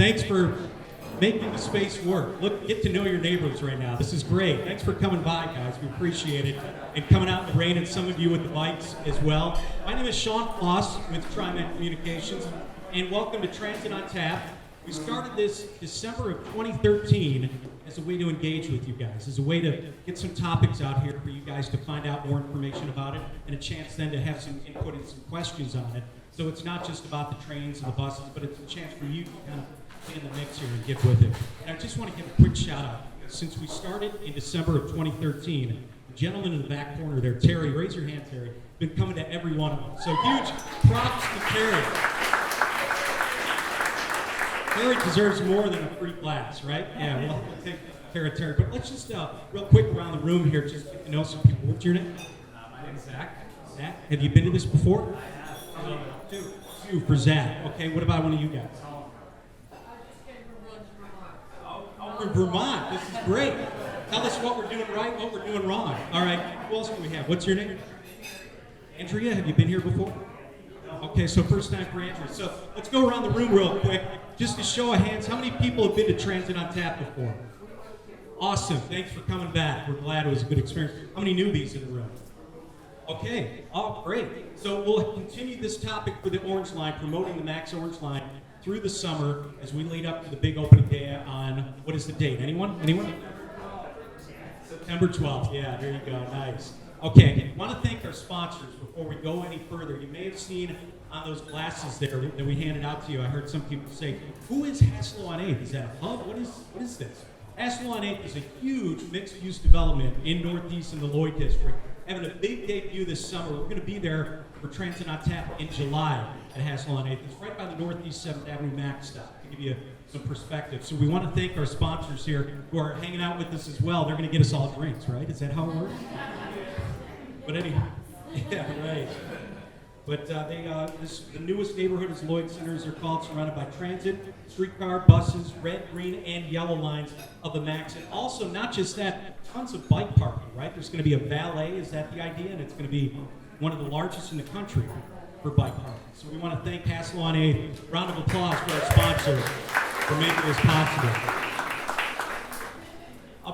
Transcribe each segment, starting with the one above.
thanks for making the space work. Look, get to know your neighbors right now. This is great. Thanks for coming by, guys. We appreciate it. And coming out in the rain, and some of you with the bikes as well. My name is Sean Floss with TriMet Communications, and welcome to Transit on Tap. We started this December of 2013 as a way to engage with you guys, as a way to get some topics out here for you guys to find out more information about it, and a chance then to have some input and some questions on it. So it's not just about the trains and the buses, but it's a chance for you to kind of be in the mix here and get with it. And I just want to give a quick shout out. Since we started in December of 2013, the gentleman in the back corner there, Terry, raise your hand, Terry, been coming to every one of them. So huge props to Terry. Terry deserves more than a free glass, right? Yeah, we'll take care of Terry. But let's just, real quick around the room here, just get to know some people. What's your name? My name's Zach. Zach, have you been to this before? I have. Two for Zach. Okay, what about one of you guys? From Vermont. This is great. Tell us what we're doing right, what we're doing wrong. All right, who else do we have? What's your name? Andrea, have you been here before? Okay, so first time for Andrea. So let's go around the room real quick. Just to show of hands, how many people have been to Transit on Tap before? Awesome, thanks for coming back. We're glad it was a good experience. How many newbies in the room? Okay, oh, great. So we'll continue this topic for the Orange Line, promoting the Max Orange Line through the summer as we lead up to the big opening day on, what is the date? Anyone? September 12th. Yeah, there you go. Nice. Okay, I want to thank our sponsors before we go any further. You may have seen on those glasses there that we handed out to you, I heard some people say, who is Hassel on 8th? Is that a hub? What is this? Hassel on 8th is a huge mixed-use development in Northeast and the Lloyd District. Having a big debut this summer. We're going to be there for Transit on Tap in July at Hassel on 8th. It's right by the Northeast 7th Avenue Max stop, to give you some perspective. So we want to thank our sponsors here who are hanging out with us as well. They're going to get us all drinks, right? Is that how it works? But anyhow, yeah, right. But the newest neighborhood is Lloyd Centers. They're called, surrounded by transit, streetcar, buses, red, green, and yellow lines of the Max. And also, not just that, tons of bike parking, right? There's going to be a valet, is that the idea? And it's going to be one of the largest in the country for bike parking. So we want to thank Hassel on 8th. Round of applause for our sponsor for making this possible.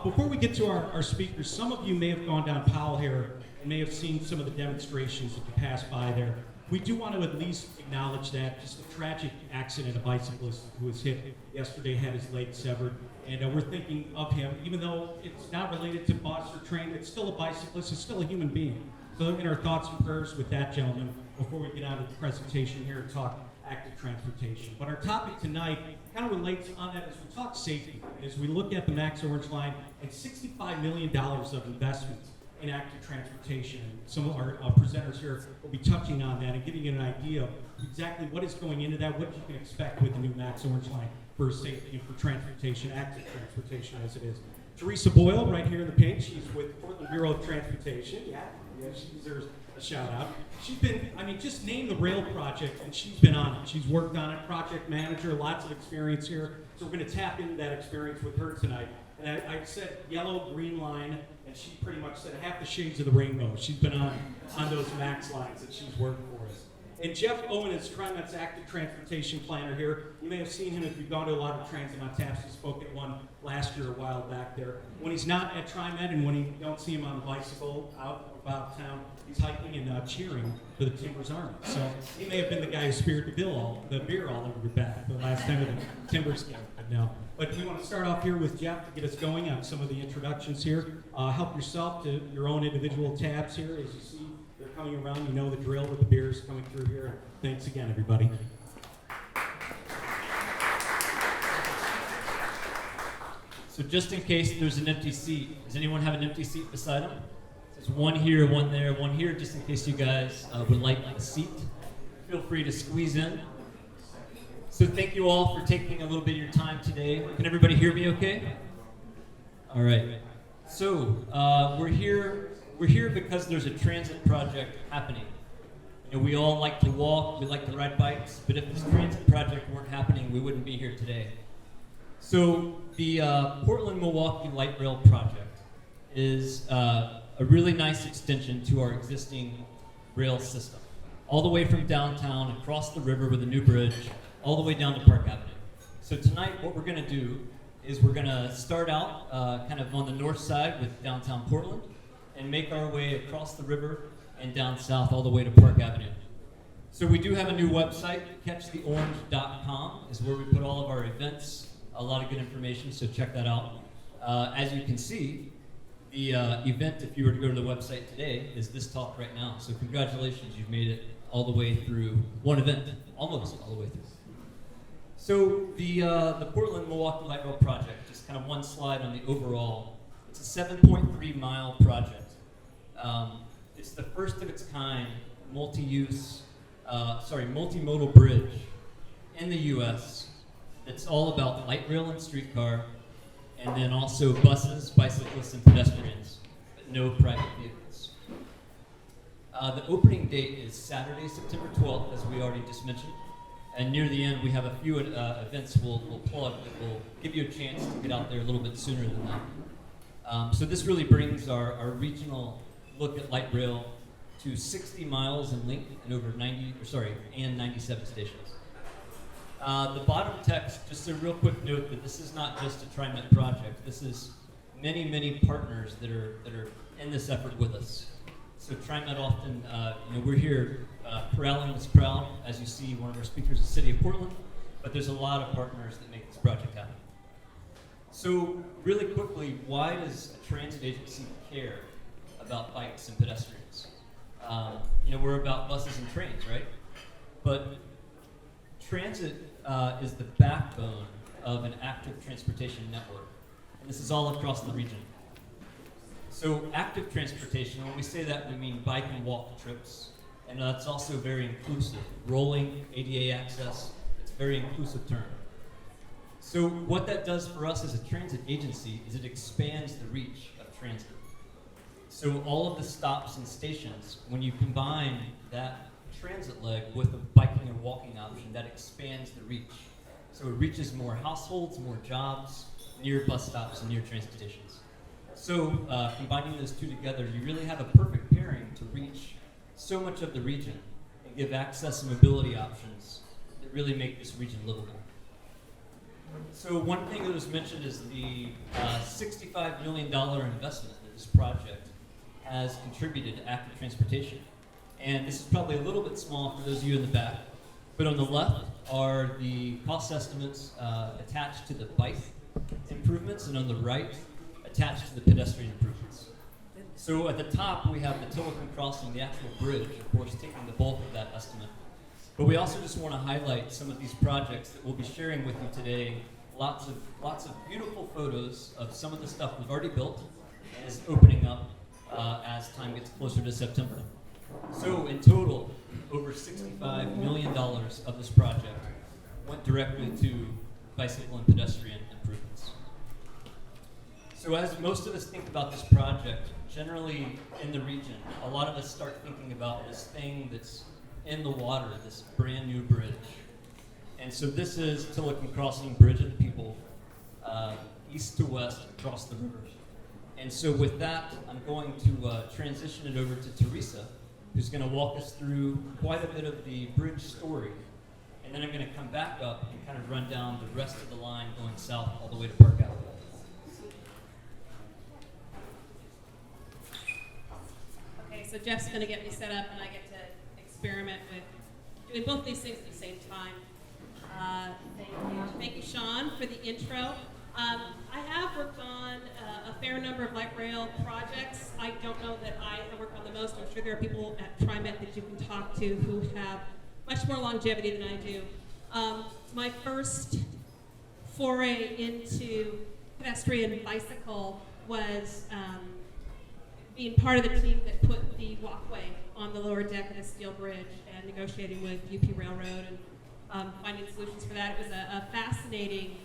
Before we get to our speakers, some of you may have gone down Powell here and may have seen some of the demonstrations that you passed by there. We do want to at least acknowledge that. Just a tragic accident, a bicyclist who was hit yesterday had his leg severed. And we're thinking of him, even though it's not related to bus or train, it's still a bicyclist, it's still a human being. So in our thoughts and prayers with that gentleman before we get out of the presentation here and talk active transportation. But our topic tonight kind of relates on that as we talk safety, as we look at the Max Orange Line and $65 million of investments in active transportation. And some of our presenters here will be touching on that and giving you an idea of exactly what is going into that, what you can expect with the new Max Orange Line for safety and for transportation, active transportation as it is. Teresa Boyle, right here in the pink, she's with Portland Bureau of Transportation. Yeah, she deserves a shout out. She's been, just name the rail project and she's been on it. She's worked on it, project manager, lots of experience here. So we're going to tap into that experience with her tonight. And I said yellow, green line, and she pretty much said half the shades of the rainbow. She's been on those Max lines that she's worked for us. And Jeff Owen is TriMet's active transportation planner here. You may have seen him if you've gone to a lot of Transit on Taps. He spoke at one last year, a while back there. When he's not at TriMet and when you don't see him on the bicycle out about town, he's hiking and cheering for the Timbers Army. So he may have been the guy who speared the beer all over your back the last time of the Timbers game. But no. But we want to start off here with Jeff to get us going on some of the introductions here. Help yourself to your own individual tabs here as you see. Coming around, you know the drill with the beers coming through here. Thanks again, everybody. So just in case there's an empty seat, does anyone have an empty seat beside them? There's one here, one there, one here, just in case you guys would like a seat. Feel free to squeeze in. So thank you all for taking a little bit of your time today. Can everybody hear me okay? All right. So we're here because there's a transit project happening. You know, we all like to walk, we like to ride bikes, but if this transit project weren't happening, we wouldn't be here today. So the Portland-Milwaukie Light Rail project is a really nice extension to our existing rail system. All the way from downtown, across the river with a new bridge, all the way down to Park Avenue. So tonight, what we're going to do is we're going to start out kind of on the north side with downtown Portland and make our way across the river and down south all the way to Park Avenue. So we do have a new website, catchtheorange.com is where we put all of our events, a lot of good information, so check that out. As you can see, the event, if you were to go to the website today, is this talk right now. So congratulations, you've made it all the way through one event, almost all the way through. So the Portland-Milwaukie Light Rail project, just kind of one slide on the overall. It's a 7.3 mile project. It's the first of its kind multimodal bridge in the U.S. It's all about light rail and streetcar, and then also buses, bicyclists, and pedestrians, but no private vehicles. The opening date is Saturday, September 12th, as we already just mentioned. And near the end, we have a few events we'll plug that will give you a chance to get out there a little bit sooner than that. So this really brings our regional look at light rail to 60 miles in length and over 97 stations. The bottom text, just a real quick note that this is not just a TriMet project. This is many partners that are in this effort with us. So TriMet often, we're here corralling this crowd. As you see, one of our speakers is the City of Portland, but there's a lot of partners that make this project happen. So really quickly, why does a transit agency care about bikes and pedestrians? We're about buses and trains, right? But transit is the backbone of an active transportation network, and this is all across the region. So active transportation, when we say that, we mean bike and walk trips, and that's also very inclusive. Rolling, ADA access, it's a very inclusive term. So what that does for us as a transit agency is it expands the reach of transit. So all of the stops and stations, when you combine that transit leg with a biking or walking option, that expands the reach. So it reaches more households, more jobs, near bus stops and near train stations. So combining those two together, you really have a perfect pairing to reach so much of the region and give access and mobility options that really make this region livable. So one thing that was mentioned is the $65 million investment that this project has contributed to active transportation. And this is probably a little bit small for those of you in the back, but on the left are the cost estimates attached to the bike improvements, and on the right, attached to the pedestrian improvements. So at the top, we have the Tillicum Crossing, the actual bridge, of course, taking the bulk of that estimate. But we also just want to highlight some of these projects that we'll be sharing with you today. Lots of beautiful photos of some of the stuff we've already built and is opening up as time gets closer to September. So in total, over $65 million of this project went directly to bicycle and pedestrian improvements. So as most of us think about this project, generally in the region, a lot of us start thinking about this thing that's in the water, this brand new bridge. And so this is Tillicum Crossing Bridge of the People, east to west across the river. And so with that, I'm going to transition it over to Teresa, who's going to walk us through quite a bit of the bridge story. And then I'm going to come back up and kind of run down the rest of the line going south all the way to Park Avenue. Okay, so Jeff's going to get me set up, and I get to experiment with doing both these things at the same time. Thank you, Sean, for the intro. I have worked on a fair number of light rail projects. I don't know that I have worked on the most. I'm sure there are people at TriMet that you can talk to who have much more longevity than I do. My first foray into pedestrian bicycle was being part of the team that put the walkway on the lower deck of the steel bridge and negotiating with UP Railroad and finding solutions for that. It was a fascinating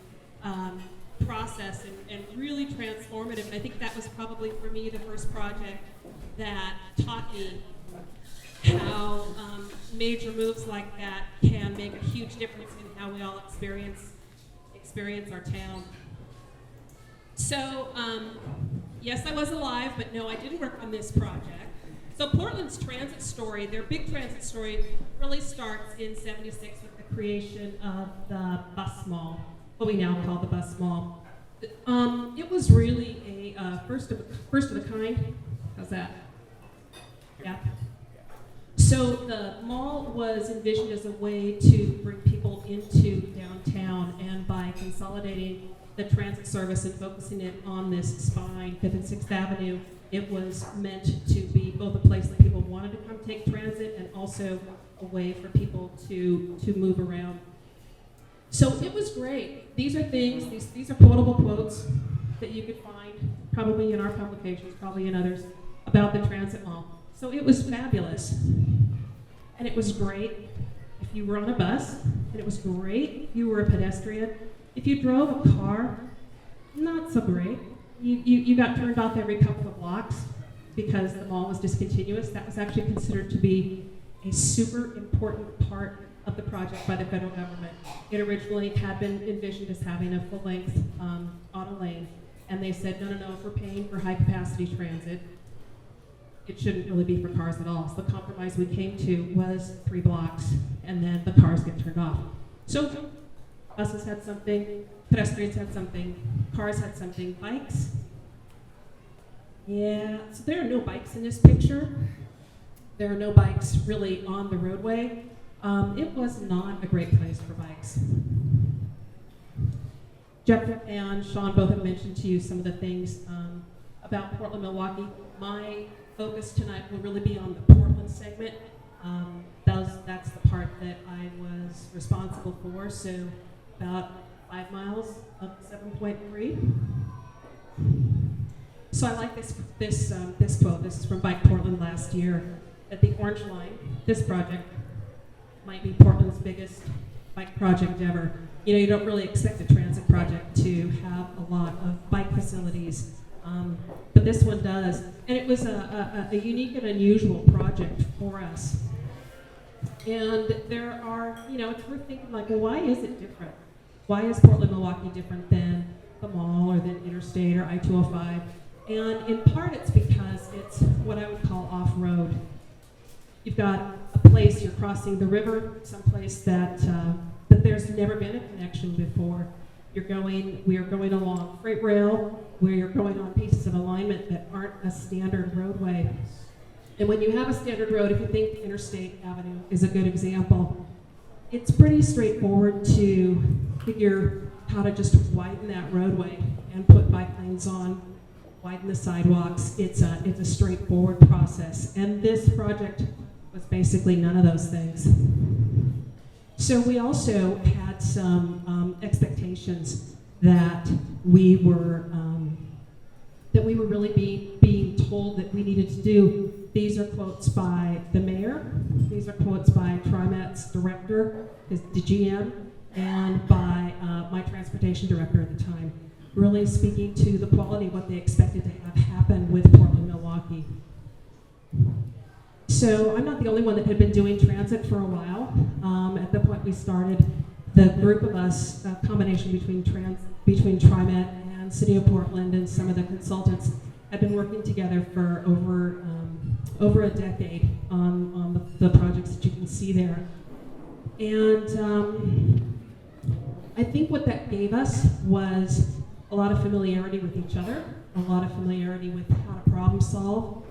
process and really transformative. And I think that was probably for me the first project that taught me how major moves like that can make a huge difference in how we all experience our town. So yes, I was alive, but no, I didn't work on this project. So Portland's transit story, their big transit story, really starts in '76 with the creation of the bus mall. what we now call the bus mall. It was really a first of a kind. How's that? Yeah. So the mall was envisioned as a way to bring people into downtown, and by consolidating the transit service and focusing it on this spine, 5th and 6th Avenue, it was meant to be both a place that people wanted to come take transit and also a way for people to move around. So it was great. These are things, these are quotable quotes that you could find probably in our publications, probably in others, about the transit mall. So it was fabulous. And it was great if you were on a bus, and it was great if you were a pedestrian. If you drove a car, not so great. You got turned off every couple of blocks because the mall was discontinuous. That was actually considered to be a super important part of the project by the federal government. It originally had been envisioned as having a full-length auto lane, and they said, no, if we're paying for high-capacity transit, it shouldn't really be for cars at all. So the compromise we came to was 3 blocks, and then the cars get turned off. So buses had something, pedestrians had something, cars had something, bikes. Yeah, so there are no bikes in this picture. There are no bikes really on the roadway. It was not a great place for bikes. Jeff and Sean both have mentioned to you some of the things about Portland-Milwaukie. My focus tonight will really be on the Portland segment. That's the part that I was responsible for, so about 5 miles of 7.3. So I like this quote. This is from Bike Portland last year. That the Orange Line, this project, might be Portland's biggest bike project ever. You know, you don't really expect a transit project to have a lot of bike facilities, but this one does. And it was a unique and unusual project for us. And there are, it's worth thinking, like, well, why is it different? Why is Portland-Milwaukie different than the mall or than Interstate or I-205? And in part, it's because it's what I would call off-road. You've got a place you're crossing the river, someplace that there's never been a connection before. We are going along freight rail, where you're going on pieces of alignment that aren't a standard roadway. And when you have a standard road, if you think Interstate Avenue is a good example, it's pretty straightforward to figure how to just widen that roadway and put bike lanes on, widen the sidewalks. It's a straightforward process. And this project was basically none of those things. So we also had some expectations that we were really being told that we needed to do. These are quotes by the mayor. These are quotes by TriMet's director, the GM, and by my transportation director at the time, really speaking to the quality of what they expected to have happen with Portland-Milwaukie. So I'm not the only one that had been doing transit for a while. At the point we started, the group of us, a combination between TriMet and City of Portland and some of the consultants, had been working together for over a decade on the projects that you can see there. And I think what that gave us was a lot of familiarity with each other, a lot of familiarity with how to problem solve,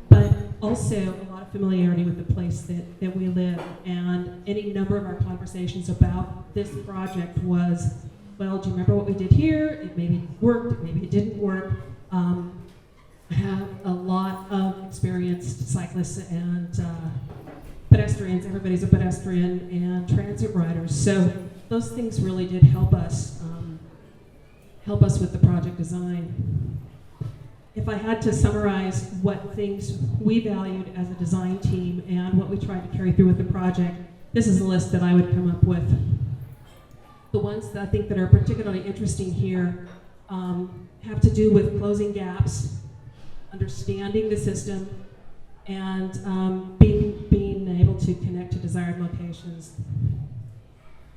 but also a lot of familiarity with the place that we live. And any number of our conversations about this project was, well, do you remember what we did here? It maybe worked, maybe it didn't work. I have a lot of experienced cyclists and pedestrians. Everybody's a pedestrian, and transit riders. So those things really did help us with the project design. If I had to summarize what things we valued as a design team and what we tried to carry through with the project, this is a list that I would come up with. The ones that I think that are particularly interesting here have to do with closing gaps, understanding the system, and being able to connect to desired locations.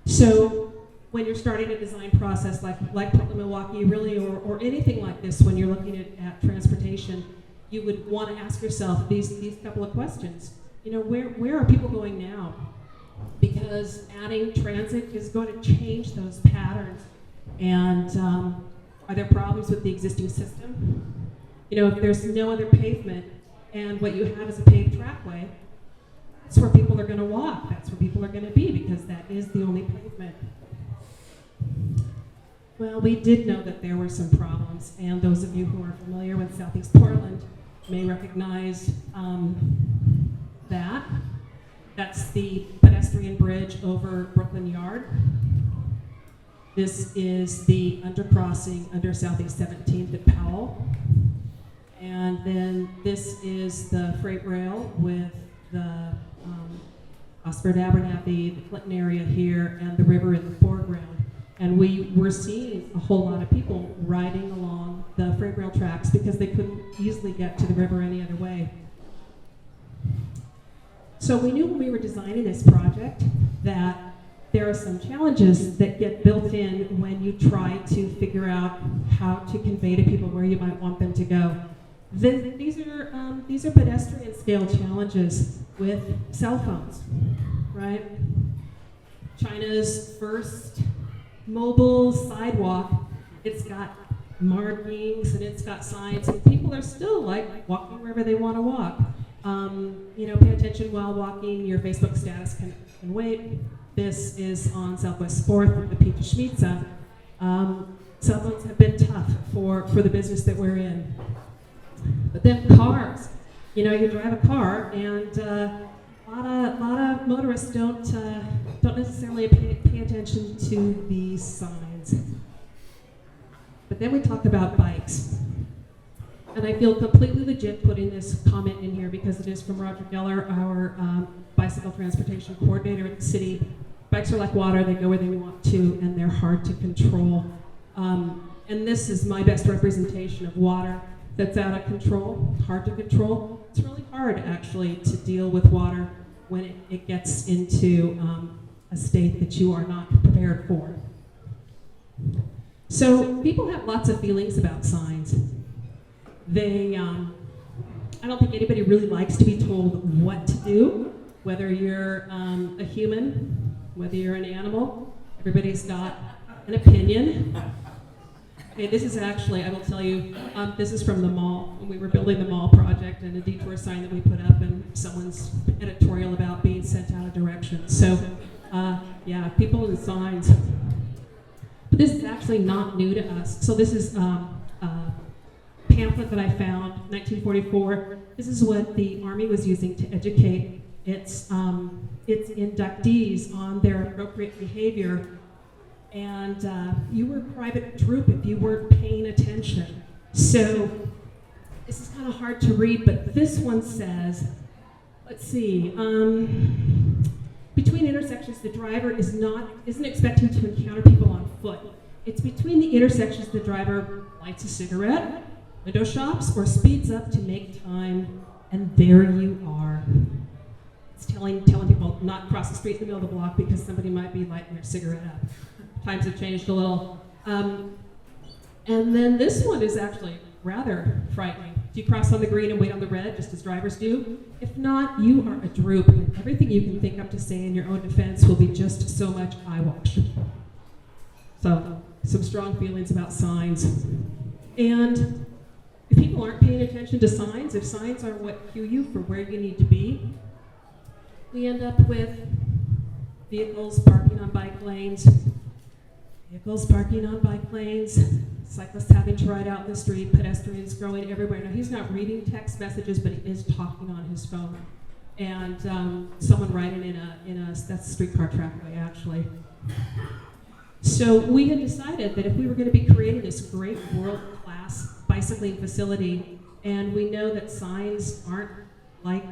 So when you're starting a design process like Portland-Milwaukie, really, or anything like this, when you're looking at transportation, you would want to ask yourself these couple of questions. Where are people going now? Because adding transit is going to change those patterns And are there problems with the existing system? You know, if there's no other pavement and what you have is a paved trackway, that's where people are going to walk. That's where people are going to be because that is the only pavement. Well, we did know that there were some problems, and those of you who are familiar with Southeast Portland may recognize that. That's the pedestrian bridge over Brooklyn Yard. This is the undercrossing under Southeast 17th at Powell. And then this is the freight rail with the Oxford Abernathy, the Clinton area here, and the river in the foreground. And we were seeing a whole lot of people riding along the freight rail tracks because they couldn't easily get to the river any other way. So we knew when we were designing this project that there are some challenges that get built in when you try to figure out how to convey to people where you might want them to go. These are pedestrian scale challenges with cell phones, right? China's first mobile sidewalk, it's got markings and it's got signs, and people are still like walking wherever they want to walk. You know, pay attention while walking. Your Facebook status can wait. This is on Southwest 4th, the Peach Schmitza. Cell phones have been tough for the business that we're in. But then cars. You know, you drive a car, and a lot of motorists don't necessarily pay attention to the signs. But then we talk about bikes. And I feel completely legit putting this comment in here because it is from Roger Geller, our bicycle transportation coordinator at the city. Bikes are like water, they go where they want to, and they're hard to control. And this is my best representation of water that's out of control, hard to control. It's really hard, actually, to deal with water when it gets into a state that you are not prepared for. So people have lots of feelings about signs. I don't think anybody really likes to be told what to do, whether you're a human, whether you're an animal. Everybody's got an opinion. Okay, this is actually, I will tell you, this is from the mall. When we were building the mall project and a detour sign that we put up and someone's editorial about being sent out of direction. So, yeah, people and signs. But this is actually not new to us. So this is pamphlet that I found, 1944. This is what the Army was using to educate its inductees on their appropriate behavior. And you were private troop if you weren't paying attention. So this is kind of hard to read, but this one says, let's see, between intersections, the driver isn't expecting to encounter people on foot. It's between the intersections the driver lights a cigarette, window shops, or speeds up to make time, and there you are. It's telling people not to cross the street in the middle of the block because somebody might be lighting their cigarette up. Times have changed a little. And then this one is actually rather frightening. Do you cross on the green and wait on the red, just as drivers do? If not, you are a droop, and everything you can think up to say in your own defense will be just so much eyewash. So, some strong feelings about signs. And if people aren't paying attention to signs, if signs are what cue you for where you need to be, we end up with vehicles parking on bike lanes, cyclists having to ride out in the street, pedestrians growing everywhere. Now, he's not reading text messages, but he is talking on his phone. And someone riding that's a streetcar trackway, actually. So we had decided that if we were going to be creating this great world-class bicycling facility, and we know that signs aren't like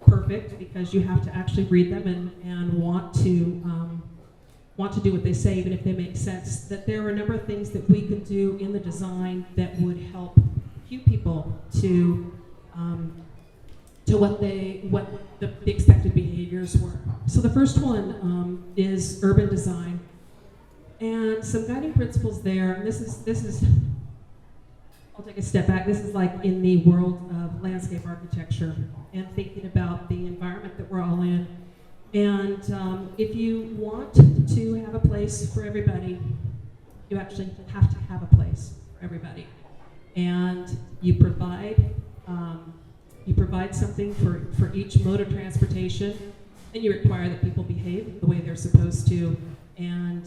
perfect because you have to actually read them and want to do what they say, even if they make sense, that there are a number of things that we could do in the design that would help cue people to what the expected behaviors were. So the first one is urban design. And some guiding principles there, and this is, I'll take a step back, this is like in the world of landscape architecture and thinking about the environment that we're all in. And if you want to have a place for everybody, you actually have to have a place for everybody. And you provide something for each mode of transportation, and you require that people behave the way they're supposed to. And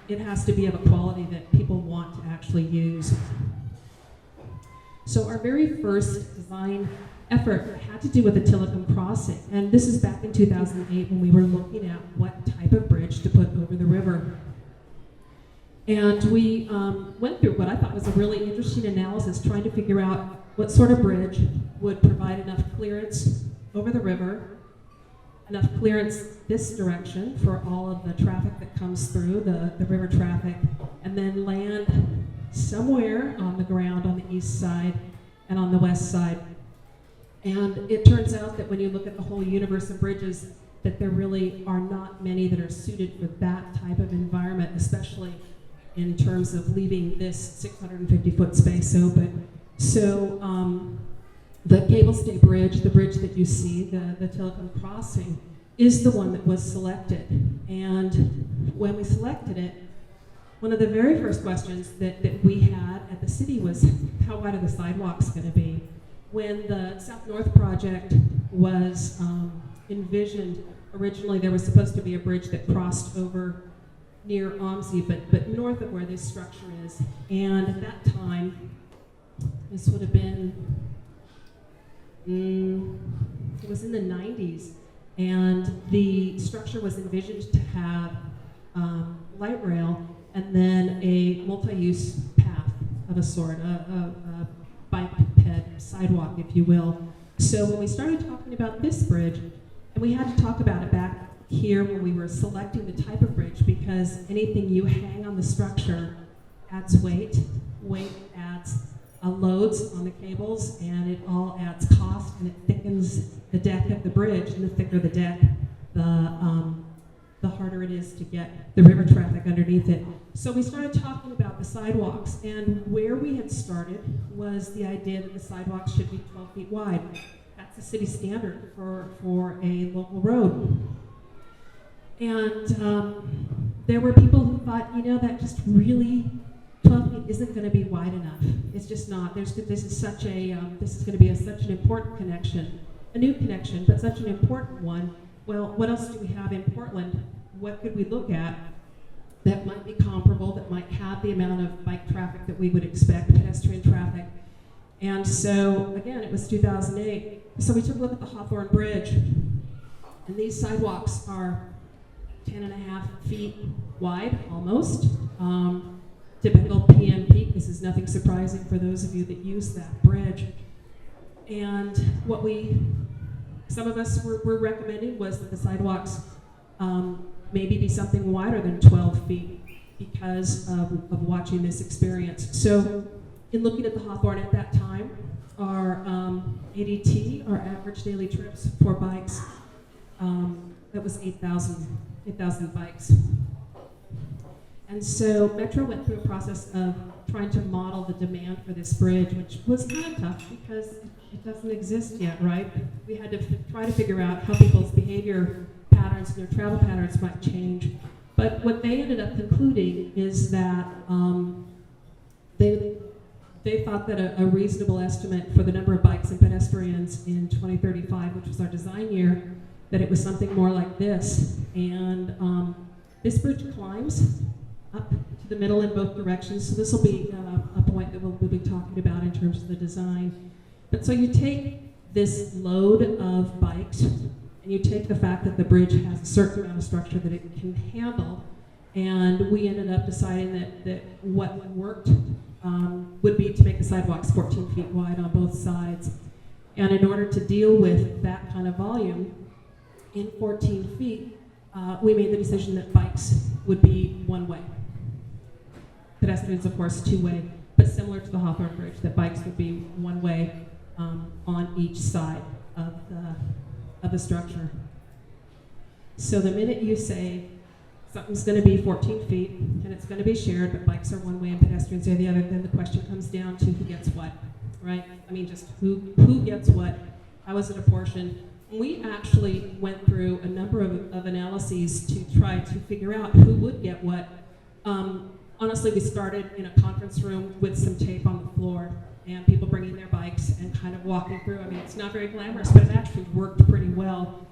it has to be of a quality that people want to actually use. So our very first design effort had to do with the Tillicum Crossing. And this is back in 2008 when we were looking at what type of bridge to put over the river. And we went through what I thought was a really interesting analysis, trying to figure out what sort of bridge would provide enough clearance over the river, enough clearance this direction for all of the traffic that comes through, the river traffic, and then land somewhere on the ground on the east side and on the west side. And it turns out that when you look at the whole universe of bridges, that there really are not many that are suited for that type of environment, especially in terms of leaving this 650-foot space open. So the Cable Stay Bridge, the bridge that you see, the Tillicum Crossing, is the one that was selected. And when we selected it, one of the very first questions that we had at the city was, how wide are the sidewalks going to be? When the South North project was envisioned, originally there was supposed to be a bridge that crossed over near OMSI, but north of where this structure is. And at that time, this would have been, it was in the 90s, and the structure was envisioned to have light rail and then a multi-use path of a sort, a bike ped sidewalk, if you will. So when we started talking about this bridge, and we had to talk about it back here when we were selecting the type of bridge, because anything you hang on the structure adds weight. Weight adds loads on the cables, and it all adds cost, and it thickens the deck of the bridge. And the thicker the deck, the harder it is to get the river traffic underneath it. So we started talking about the sidewalks, and where we had started was the idea that the sidewalks should be 12 feet wide. That's the city standard for a local road. And there were people who thought, that just really 12 feet isn't going to be wide enough. It's just not. This is going to be such an important connection, a new connection, but such an important one. Well, what else do we have in Portland? What could we look at that might be comparable, that might have the amount of bike traffic that we would expect, pedestrian traffic? And so, again, it was 2008. So we took a look at the Hawthorne Bridge, and these sidewalks are 10.5 feet wide, almost. Typical PM peak. This is nothing surprising for those of you that use that bridge. And what some of us were recommending was that the sidewalks maybe be something wider than 12 feet because of watching this experience. So in looking at the Hawthorne at that time, our ADT, our average daily trips for bikes, that was 8,000 bikes. And so Metro went through a process of trying to model the demand for this bridge, which was kind of tough because it doesn't exist yet, right? We had to try to figure out how people's behavior patterns and their travel patterns might change. But what they ended up concluding is that they thought that a reasonable estimate for the number of bikes and pedestrians in 2035, which was our design year, that it was something more like this. And this bridge climbs up to the middle in both directions. So this will be a point that we'll be talking about in terms of the design. But so you take this load of bikes, and you take the fact that the bridge has a certain amount of structure that it can handle, and we ended up deciding that what worked would be to make the sidewalks 14 feet wide on both sides. And in order to deal with that kind of volume, in 14 feet, we made the decision that bikes would be one way. Pedestrians, of course, two-way, but similar to the Hawthorne Bridge, that bikes would be one way on each side of the structure. So the minute you say something's going to be 14 feet and it's going to be shared, but bikes are one way and pedestrians are the other, then the question comes down to who gets what, right? I mean, just who gets what, how is it apportioned? We actually went through a number of analyses to try to figure out who would get what. honestly, we started in a conference room with some tape on the floor and people bringing their bikes and kind of walking through. I mean, it's not very glamorous, but it actually worked pretty well.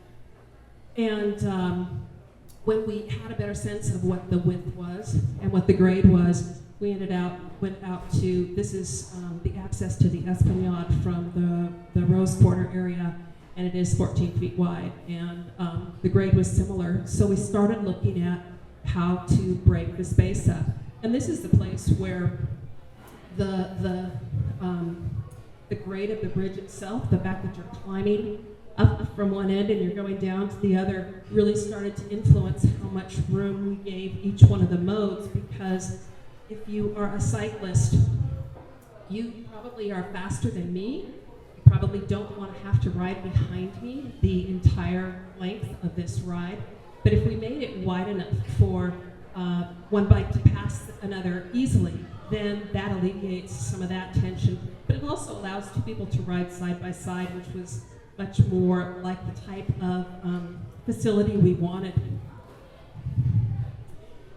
And when we had a better sense of what the width was and what the grade was, we went out to, this is the access to the Esplanade from the Rose Quarter area, and it is 14 feet wide, and the grade was similar. So we started looking at how to break the space up. And this is the place where the grade of the bridge itself, the fact that you're climbing up from one end and you're going down to the other, really started to influence how much room we gave each one of the modes, because if you are a cyclist, you probably are faster than me. You probably don't want to have to ride behind me the entire length of this ride. But if we made it wide enough for one bike to pass another easily, then that alleviates some of that tension. But it also allows two people to ride side by side, which was much more like the type of facility we wanted.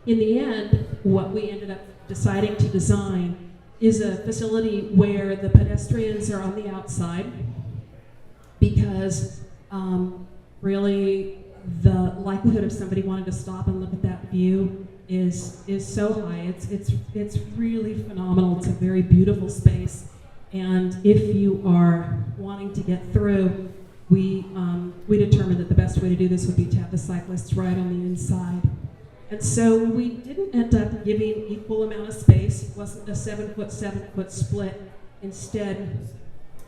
In the end, what we ended up deciding to design is a facility where the pedestrians are on the outside, because really the likelihood of somebody wanting to stop and look at that view is so high. It's really phenomenal. It's a very beautiful space, and if you are wanting to get through, we determined that the best way to do this would be to have the cyclists ride on the inside. And so we didn't end up giving equal amount of space. It wasn't a 7-foot split. Instead,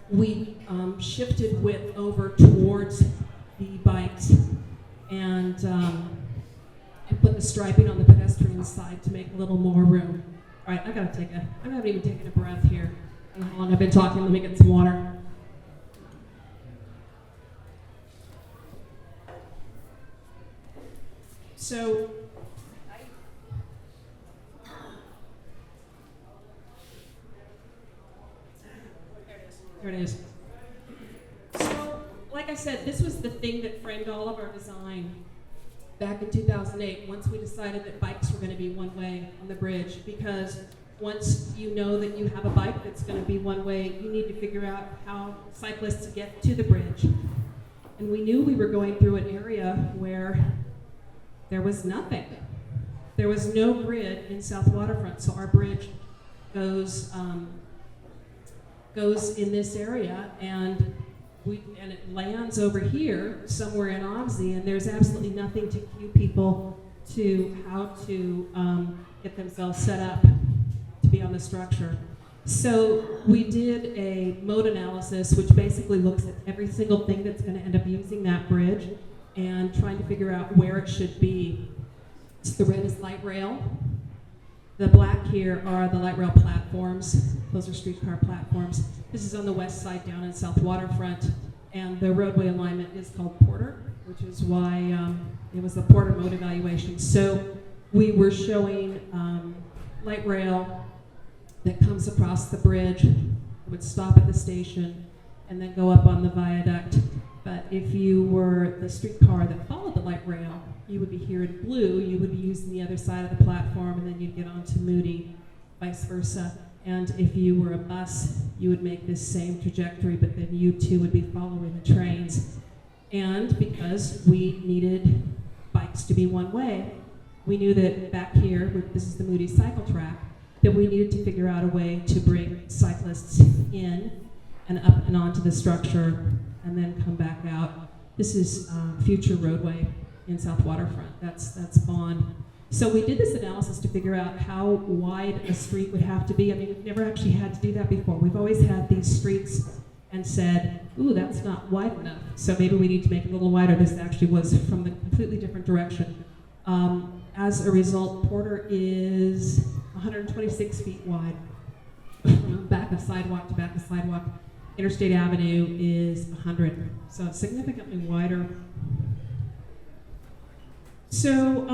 we shifted width over towards the bikes and put the striping on the pedestrian side to make a little more room. All right, I haven't even taken a breath here. I don't know how long I've been talking. Let me get some water. So, there it is. So, like I said, this was the thing that framed all of our design back in 2008, once we decided that bikes were going to be one way on the bridge, because once you know that you have a bike that's going to be one way, you need to figure out how cyclists get to the bridge. And we knew we were going through an area where there was nothing. There was no grid in South Waterfront, so our bridge goes in this area, and it lands over here somewhere in Obsey, and there's absolutely nothing to cue people to how to get themselves set up to be on the structure. So we did a mode analysis, which basically looks at every single thing that's going to end up using that bridge and trying to figure out where it should be. So the red is light rail. The black here are the light rail platforms. Those are streetcar platforms. This is on the west side down in South Waterfront, and the roadway alignment is called Porter, which is why it was the Porter mode evaluation. So we were showing light rail that comes across the bridge, would stop at the station, and then go up on the viaduct. But if you were the streetcar that followed the light rail, you would be here in blue, you would be using the other side of the platform, and then you'd get onto Moody, vice versa. And if you were a bus, you would make this same trajectory, but then you too would be following the trains. And because we needed bikes to be one way, we knew that back here, this is the Moody cycle track, that we needed to figure out a way to bring cyclists in and up and onto the structure and then come back out. This is future roadway in South Waterfront. That's Bond. So we did this analysis to figure out how wide a street would have to be. I mean, we've never actually had to do that before. We've always had these streets and said, ooh, that's not wide enough, so maybe we need to make it a little wider. This actually was from the completely different direction. As a result, Porter is 126 feet wide, from back of sidewalk to back of sidewalk. Interstate Avenue is 100, so it's significantly wider. So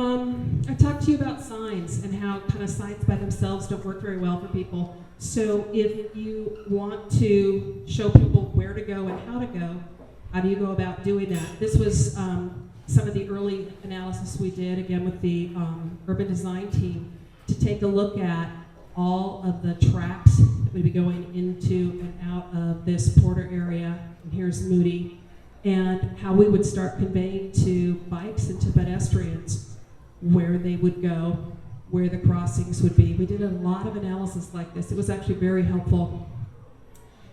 I talked to you about signs and how kind of signs by themselves don't work very well for people. So if you want to show people where to go and how do you go about doing that? This was some of the early analysis we did, again with the urban design team, to take a look at all of the tracks that would be going into and out of this Porter area, and here's Moody, and how we would start conveying to bikes and to pedestrians where they would go, where the crossings would be. We did a lot of analysis like this. It was actually very helpful.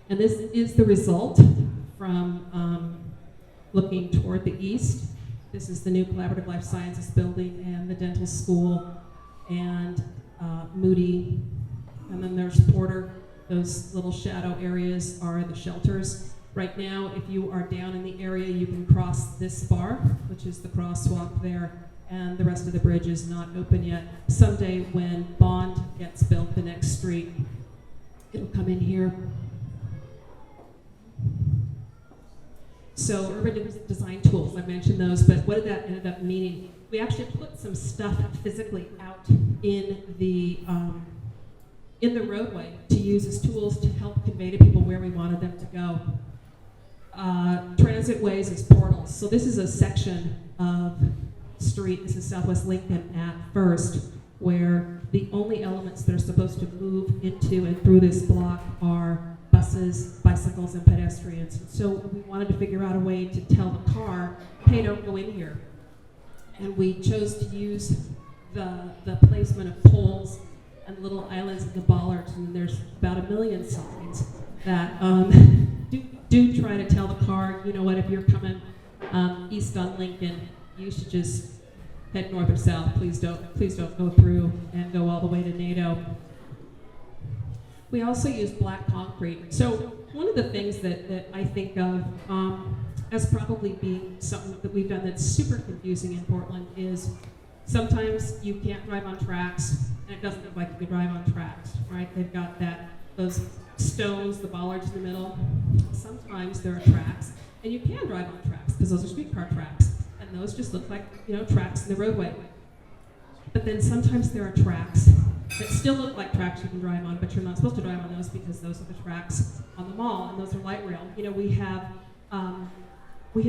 And this is the result from looking toward the east. This is the new Collaborative Life Sciences building and the dental school and Moody. And then there's Porter. Those little shadow areas are the shelters. Right now, if you are down in the area, you can cross this bar, which is the crosswalk there, and the rest of the bridge is not open yet. Someday when Bond gets built, the next street, it'll come in here. So urban design tools, I mentioned those, but what did that end up meaning? We actually put some stuff physically out in the roadway to use as tools to help convey to people where we wanted them to go. Transit ways as portals. So this is a section of street, this is Southwest Lincoln at First, where the only elements that are supposed to move into and through this block are buses, bicycles, and pedestrians. And so we wanted to figure out a way to tell the car, hey, don't go in here. And we chose to use the placement of poles and little islands in the bollards, and there's about 1 million signs that do try to tell the car, you know what, if you're coming east on Lincoln, you should just head north or south. Please don't go through and go all the way to NATO. We also use black concrete. So one of the things that I think of as probably being something that we've done that's super confusing in Portland is sometimes you can't drive on tracks, and it doesn't look like you can drive on tracks, right? They've got those stones, the bollards in the middle. Sometimes there are tracks, and you can drive on tracks because those are streetcar tracks, and those just look like, you know, tracks in the roadway. But then sometimes there are tracks that still look like tracks you can drive on, but you're not supposed to drive on those because those are the tracks on the mall, and those are light rail. You know, we have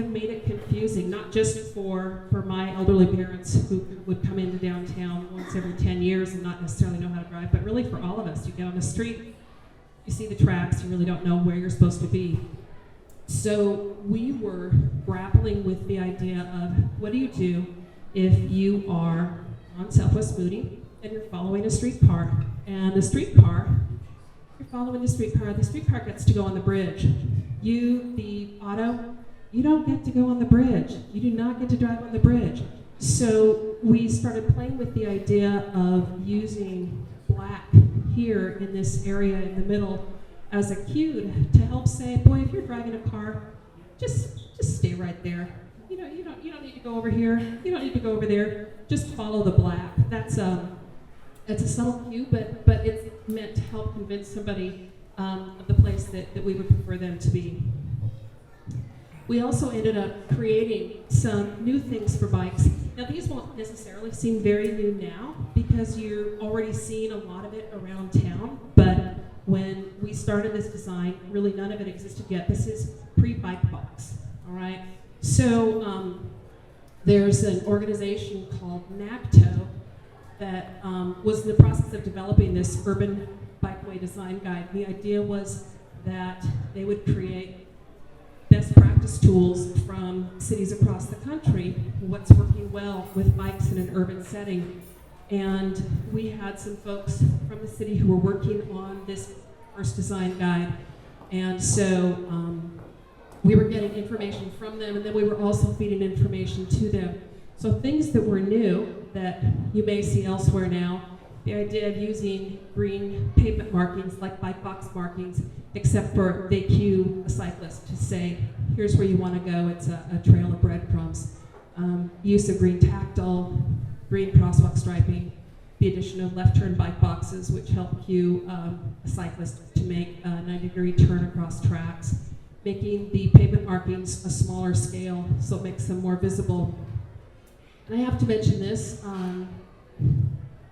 made it confusing, not just for my elderly parents who would come into downtown once every 10 years and not necessarily know how to drive, but really for all of us. You get on the street, you see the tracks, you really don't know where you're supposed to be. So we were grappling with the idea of what do you do if you are on Southwest Moody and you're following a streetcar, and the streetcar gets to go on the bridge. You, the auto, you don't get to go on the bridge. You do not get to drive on the bridge. So we started playing with the idea of using black here in this area in the middle as a cue to help say, boy, if you're driving a car, just stay right there. You don't need to go over here. You don't need to go over there. Just follow the black. That's a subtle cue, but it's meant to help convince somebody of the place that we would prefer them to be. We also ended up creating some new things for bikes. Now these won't necessarily seem very new now because you're already seeing a lot of it around town, but when we started this design, really none of it existed yet. This is pre-bike box, all right? So there's an organization called NACTO that was in the process of developing this urban bikeway design guide. The idea was that they would create best practice tools from cities across the country, what's working well with bikes in an urban setting. And we had some folks from the city who were working on this first design guide. And so we were getting information from them, and then we were also feeding information to them. So things that were new that you may see elsewhere now, the idea of using green pavement markings like bike box markings, except for they cue a cyclist to say, here's where you want to go, it's a trail of breadcrumbs. Use of green tactile, green crosswalk striping, the addition of left turn bike boxes, which help cue a cyclist to make a 90-degree turn across tracks, making the pavement markings a smaller scale so it makes them more visible. And I have to mention this,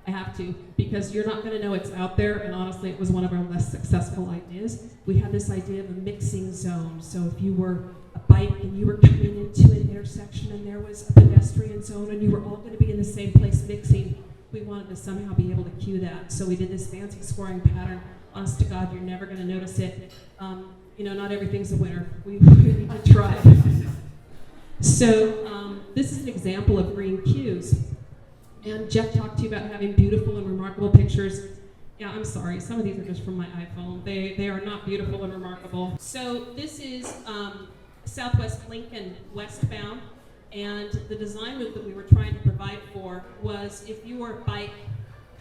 I have to, because you're not going to know it's out there, and honestly it was one of our less successful ideas. We had this idea of a mixing zone, so if you were a bike and you were coming into an intersection and there was a pedestrian zone and you were all going to be in the same place mixing, we wanted to somehow be able to cue that. So we did this fancy scoring pattern. Honest to God, you're never going to notice it. Not everything's a winner. We need to try. So this is an example of green cues. And Jeff talked to you about having beautiful and remarkable pictures. Yeah, I'm sorry. Some of these are just from my iPhone. They are not beautiful and remarkable. So this is Southwest Lincoln westbound. And the design move that we were trying to provide for was if you were a bike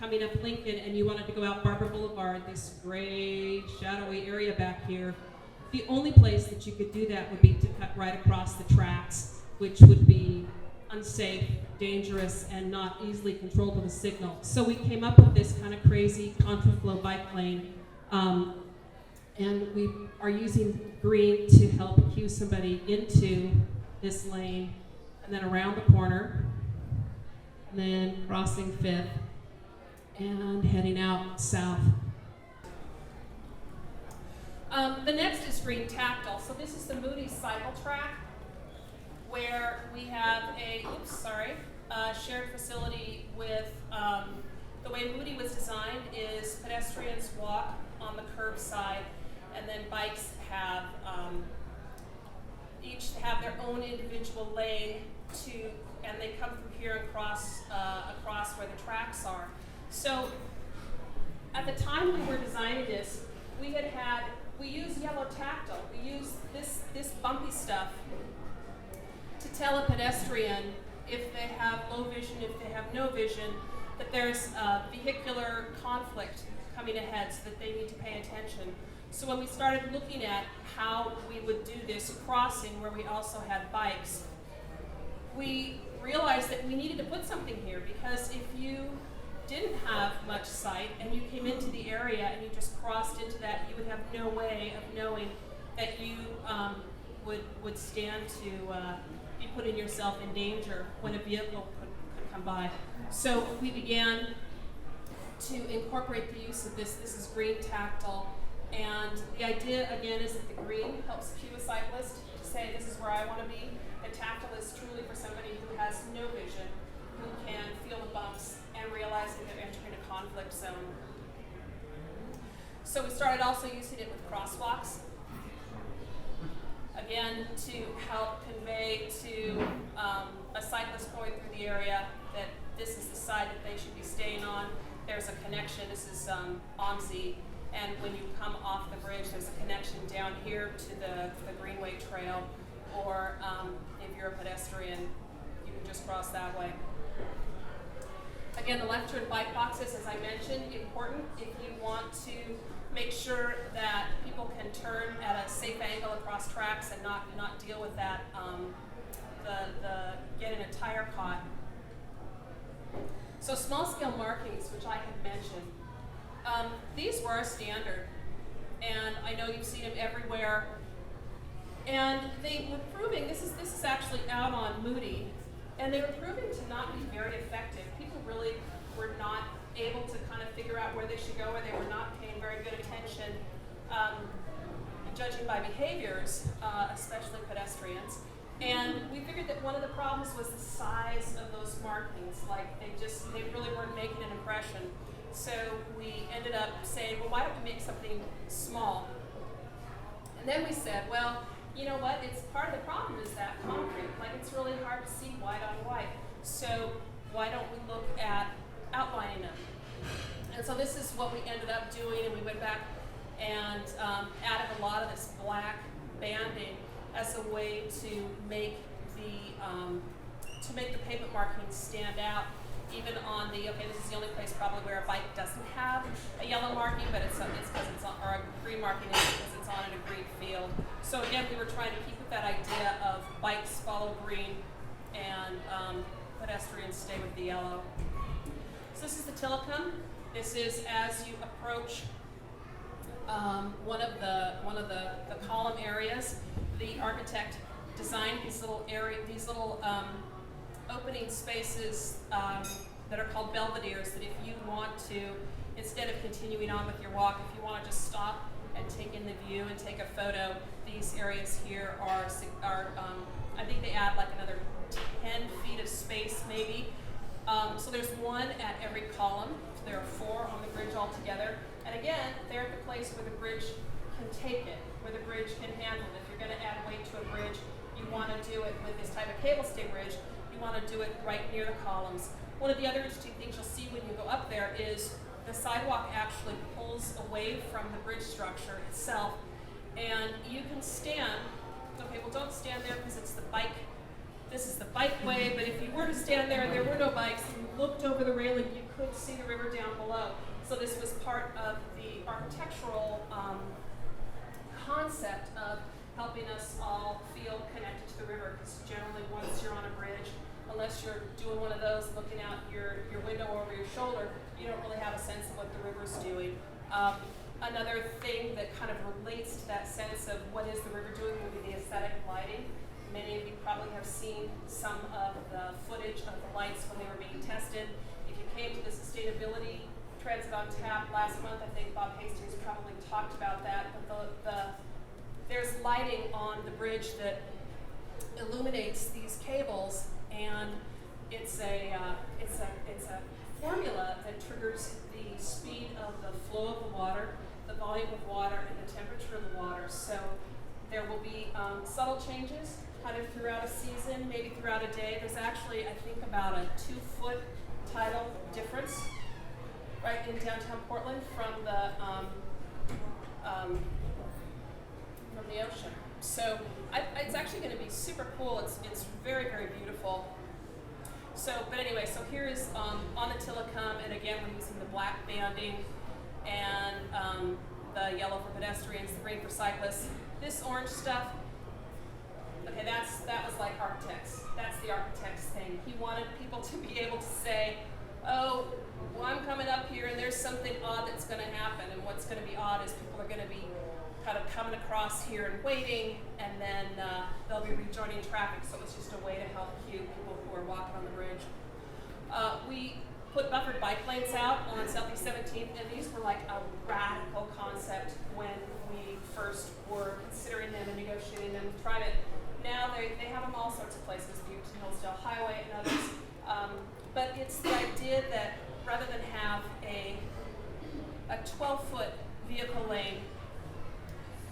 coming up Lincoln and you wanted to go out Barber Boulevard, this gray, shadowy area back here, the only place that you could do that would be to cut right across the tracks, which would be unsafe, dangerous, and not easily controlled with a signal. So we came up with this kind of crazy contraflow bike lane, and we are using green to help cue somebody into this lane, and then around the corner, and then crossing 5th, and heading out south. The next is green tactile. So this is the Moody cycle track, where we have a shared facility with, the way Moody was designed is pedestrians walk on the curbside, and then bikes have, each have their own individual lane and they come through here and cross where the tracks are. So at the time we were designing this, we used yellow tactile. We used this bumpy stuff to tell a pedestrian if they have low vision, if they have no vision, that there's a vehicular conflict coming ahead so that they need to pay attention. So when we started looking at how we would do this crossing where we also had bikes, we realized that we needed to put something here, because if you didn't have much sight and you came into the area and you just crossed into that, you would have no way of knowing that you would stand to be putting yourself in danger when a vehicle could come by. So we began to incorporate the use of this. This is green tactile, and the idea again is that the green helps cue a cyclist to say, this is where I want to be. The tactile is truly for somebody who has no vision, who can feel the bumps and realizing they're entering a conflict zone. So we started also using it with crosswalks, again to help convey to a cyclist going through the area that this is the side that they should be staying on. There's a connection. This is OMSI, and when you come off the bridge, there's a connection down here to the Greenway Trail, or if you're a pedestrian, you can just cross that way. Again, the left turn bike boxes, as I mentioned, important if you want to make sure that people can turn at a safe angle across tracks and not deal with that, the getting a tire caught. So small scale markings, which I had mentioned, these were a standard, and I know you've seen them everywhere. And they were proving, this is actually out on Moody, and they were proving to not be very effective. People really were not able to kind of figure out where they should go, or they were not paying very good attention, judging by behaviors, especially pedestrians. And we figured that one of the problems was the size of those markings. Like they really weren't making an impression. So we ended up saying, well, why don't we make something small? And then we said, well, you know what? It's part of the problem is that concrete. Like it's really hard to see white on white. So why don't we look at outlining them? And so this is what we ended up doing, and we went back and added a lot of this black banding as a way to make the pavement markings stand out. Even on this is the only place probably where a bike doesn't have a yellow marking, but it's because it's on, or a green marking is because it's on in a green field. So again, we were trying to keep with that idea of bikes follow green and pedestrians stay with the yellow. So this is the Tillicum. This is as you approach one of the column areas. The architect designed these little opening spaces that are called belvederes, that if you want to, instead of continuing on with your walk, if you want to just stop and take in the view and take a photo, these areas here are I think they add like another 10 feet of space maybe, So there's one at every column. So there are 4 on the bridge altogether. And again, they're at the place where the bridge can take it, where the bridge can handle it. If you're going to add weight to a bridge, you want to do it with this type of cable stay bridge. You want to do it right near the columns. One of the other interesting things you'll see when you go up there is the sidewalk actually pulls away from the bridge structure itself, and you can stand. Okay, well, don't stand there because it's the bike. This is the bike way, but if you were to stand there and there were no bikes, and you looked over the railing, you could see the river down below. So this was part of the architectural concept of helping us all feel connected to the river, because generally once you're on a bridge, unless you're doing one of those looking out your window over your shoulder, you don't really have a sense of what the river's doing. Another thing that kind of relates to that sense of what is the river doing would be the aesthetic lighting. Many of you probably have seen some of the footage of the lights when they were being tested. If you came to the sustainability Transit on Tap last month, I think Bob Hastings probably talked about that, but there's lighting on the bridge that illuminates these cables, and it's a formula that triggers the speed of the flow of the water, the volume of water, and the temperature of the water. So there will be subtle changes kind of throughout a season, maybe throughout a day. There's actually, I think, about a 2-foot tidal difference right in downtown Portland from the ocean. So it's actually going to be super cool. It's very, very beautiful. So, but anyway, so here is on the Tillicum, and again we're using the black banding and the yellow for pedestrians, the green for cyclists. This orange stuff, okay, that was like architects. That's the architect's thing. He wanted people to be able to say, oh, well, I'm coming up here and there's something odd that's going to happen, and what's going to be odd is people are going to be kind of coming across here and waiting, and then they'll be rejoining traffic, so it's just a way to help cue people who are walking on the bridge. We put buffered bike lanes out on Southeast 17th, and these were like a radical concept when we first were considering them and negotiating them with TriMet. Now they have them all sorts of places, Beaverton Hillsdale Highway and others. But it's the idea that rather than have a 12-foot vehicle lane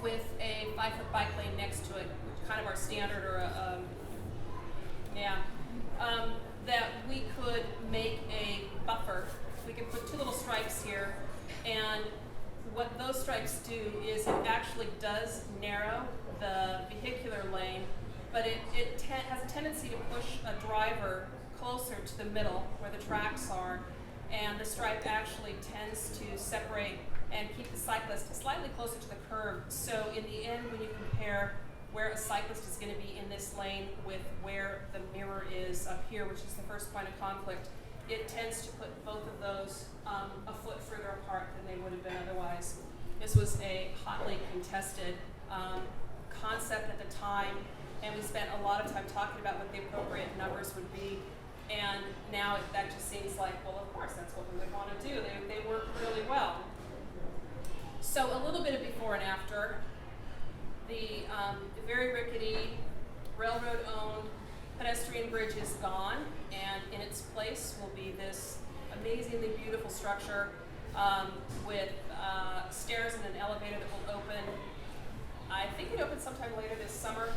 with a 5-foot bike lane next to it, which kind of our standard, or that we could make a buffer. We could put 2 little stripes here, and what those stripes do is it actually does narrow the vehicular lane, but it has a tendency to push a driver closer to the middle where the tracks are, and the stripe actually tends to separate and keep the cyclist slightly closer to the curb. So in the end, when you compare where a cyclist is going to be in this lane with where the mirror is up here, which is the first point of conflict, it tends to put both of those a foot further apart than they would have been otherwise. This was a hotly contested concept at the time, and we spent a lot of time talking about what the appropriate numbers would be. And now that just seems like, well, of course, that's what we would want to do. They work really well. So a little bit of before and after. The very rickety, railroad-owned pedestrian bridge is gone, and in its place will be this amazingly beautiful structure with stairs and an elevator that will open. I think it opens sometime later this summer.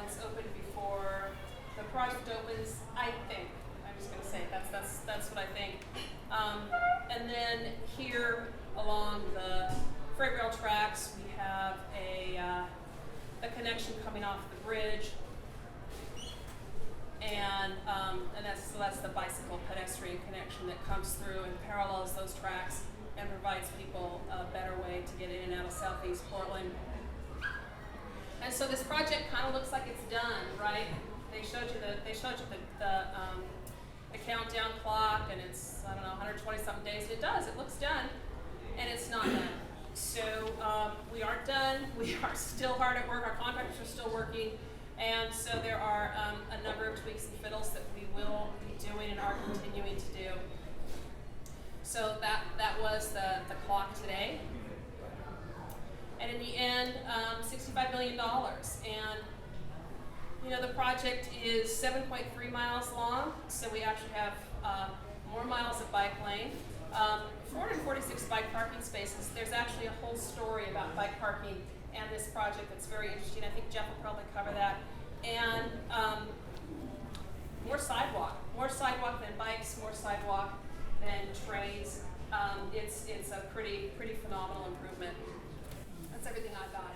It's open before the project opens, I think. I'm just going to say that's what I think. And then here along the freight rail tracks, we have a connection coming off the bridge, and that's the bicycle pedestrian connection that comes through and parallels those tracks and provides people a better way to get in and out of Southeast Portland. And so this project kind of looks like it's done, right? They showed you the countdown clock, and it's 120 something days. And it does. It looks done, and it's not done. So we aren't done. We are still hard at work. Our contractors are still working, and so there are a number of tweaks and fiddles that we will be doing and are continuing to do. So that was the clock today. And in the end, $65 million. And the project is 7.3 miles long, so we actually have more miles of bike lane, 446 bike parking spaces. There's actually a whole story about bike parking and this project that's very interesting. I think Jeff will probably cover that. And more sidewalk than bikes, more sidewalk than trains. It's a pretty phenomenal improvement. That's everything I got.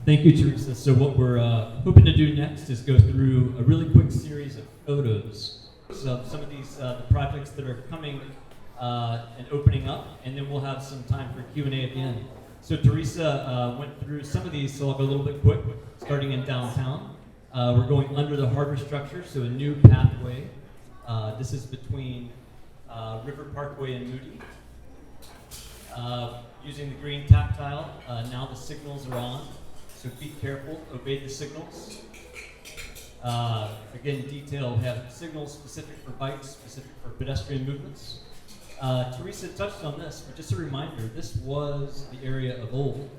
Thank you, Teresa. So what we're hoping to do next is go through a really quick series of photos of some of these the projects that are coming and opening up, and then we'll have some time for Q&A at the end. So Teresa went through some of these, so I'll go a little bit quick, starting in downtown. We're going under the harbor structure, so a new pathway. This is between River Parkway and Moody. Using the green tactile, now the signals are on. So be careful, obey the signals. Again, detail, we have signals specific for bikes, specific for pedestrian movements. Teresa touched on this, but just a reminder, this was the area of old,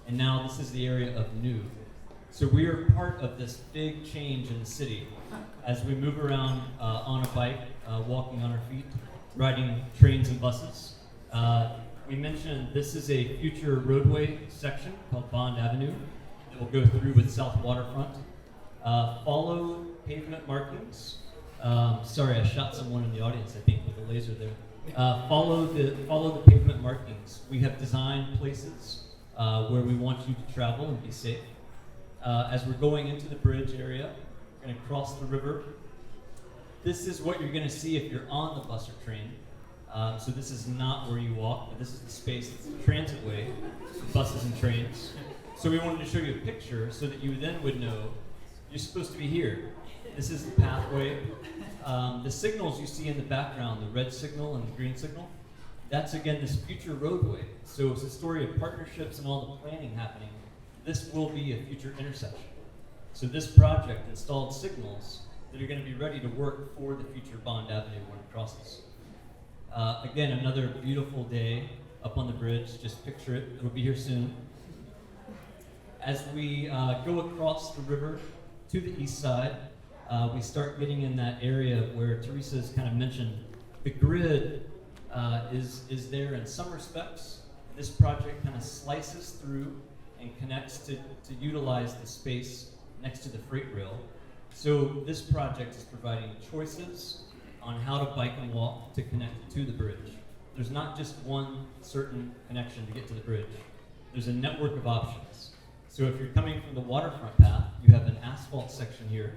and now this is the area of new. So we are part of this big change in the city as we move around on a bike, walking on our feet, riding trains and buses. We mentioned this is a future roadway section called Bond Avenue that will go through with South Waterfront. Follow pavement markings. Sorry, I shot someone in the audience, I think, with a laser there. Follow the pavement markings. We have designed places where we want you to travel and be safe. As we're going into the bridge area, we're going to cross the river. This is what you're going to see if you're on the bus or train. So this is not where you walk, but this is the space, it's the transit way, buses and trains. So we wanted to show you a picture so that you then would know you're supposed to be here. This is the pathway. The signals you see in the background, the red signal and the green signal, that's again this future roadway. So it's a story of partnerships and all the planning happening. This will be a future intersection. So this project installed signals that are going to be ready to work for the future Bond Avenue when it crosses. Again, another beautiful day up on the bridge. Just picture it. It'll be here soon. As we go across the river to the east side, we start getting in that area where Teresa's kind of mentioned the grid is there in some respects. This project kind of slices through and connects to utilize the space next to the freight rail. So this project is providing choices on how to bike and walk to connect to the bridge. There's not just one certain connection to get to the bridge. There's a network of options. So if you're coming from the waterfront path, you have an asphalt section here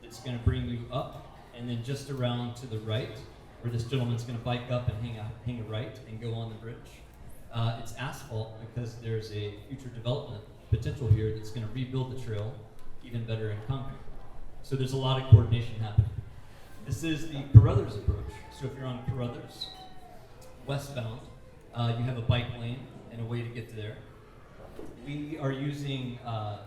that's going to bring you up, and then just around to the right, where this gentleman's going to bike up and hang a right and go on the bridge. It's asphalt because there's a future development potential here that's going to rebuild the trail even better in concrete. So there's a lot of coordination happening. This is the Carruthers approach. So if you're on Carruthers, westbound, you have a bike lane and a way to get to there. We are using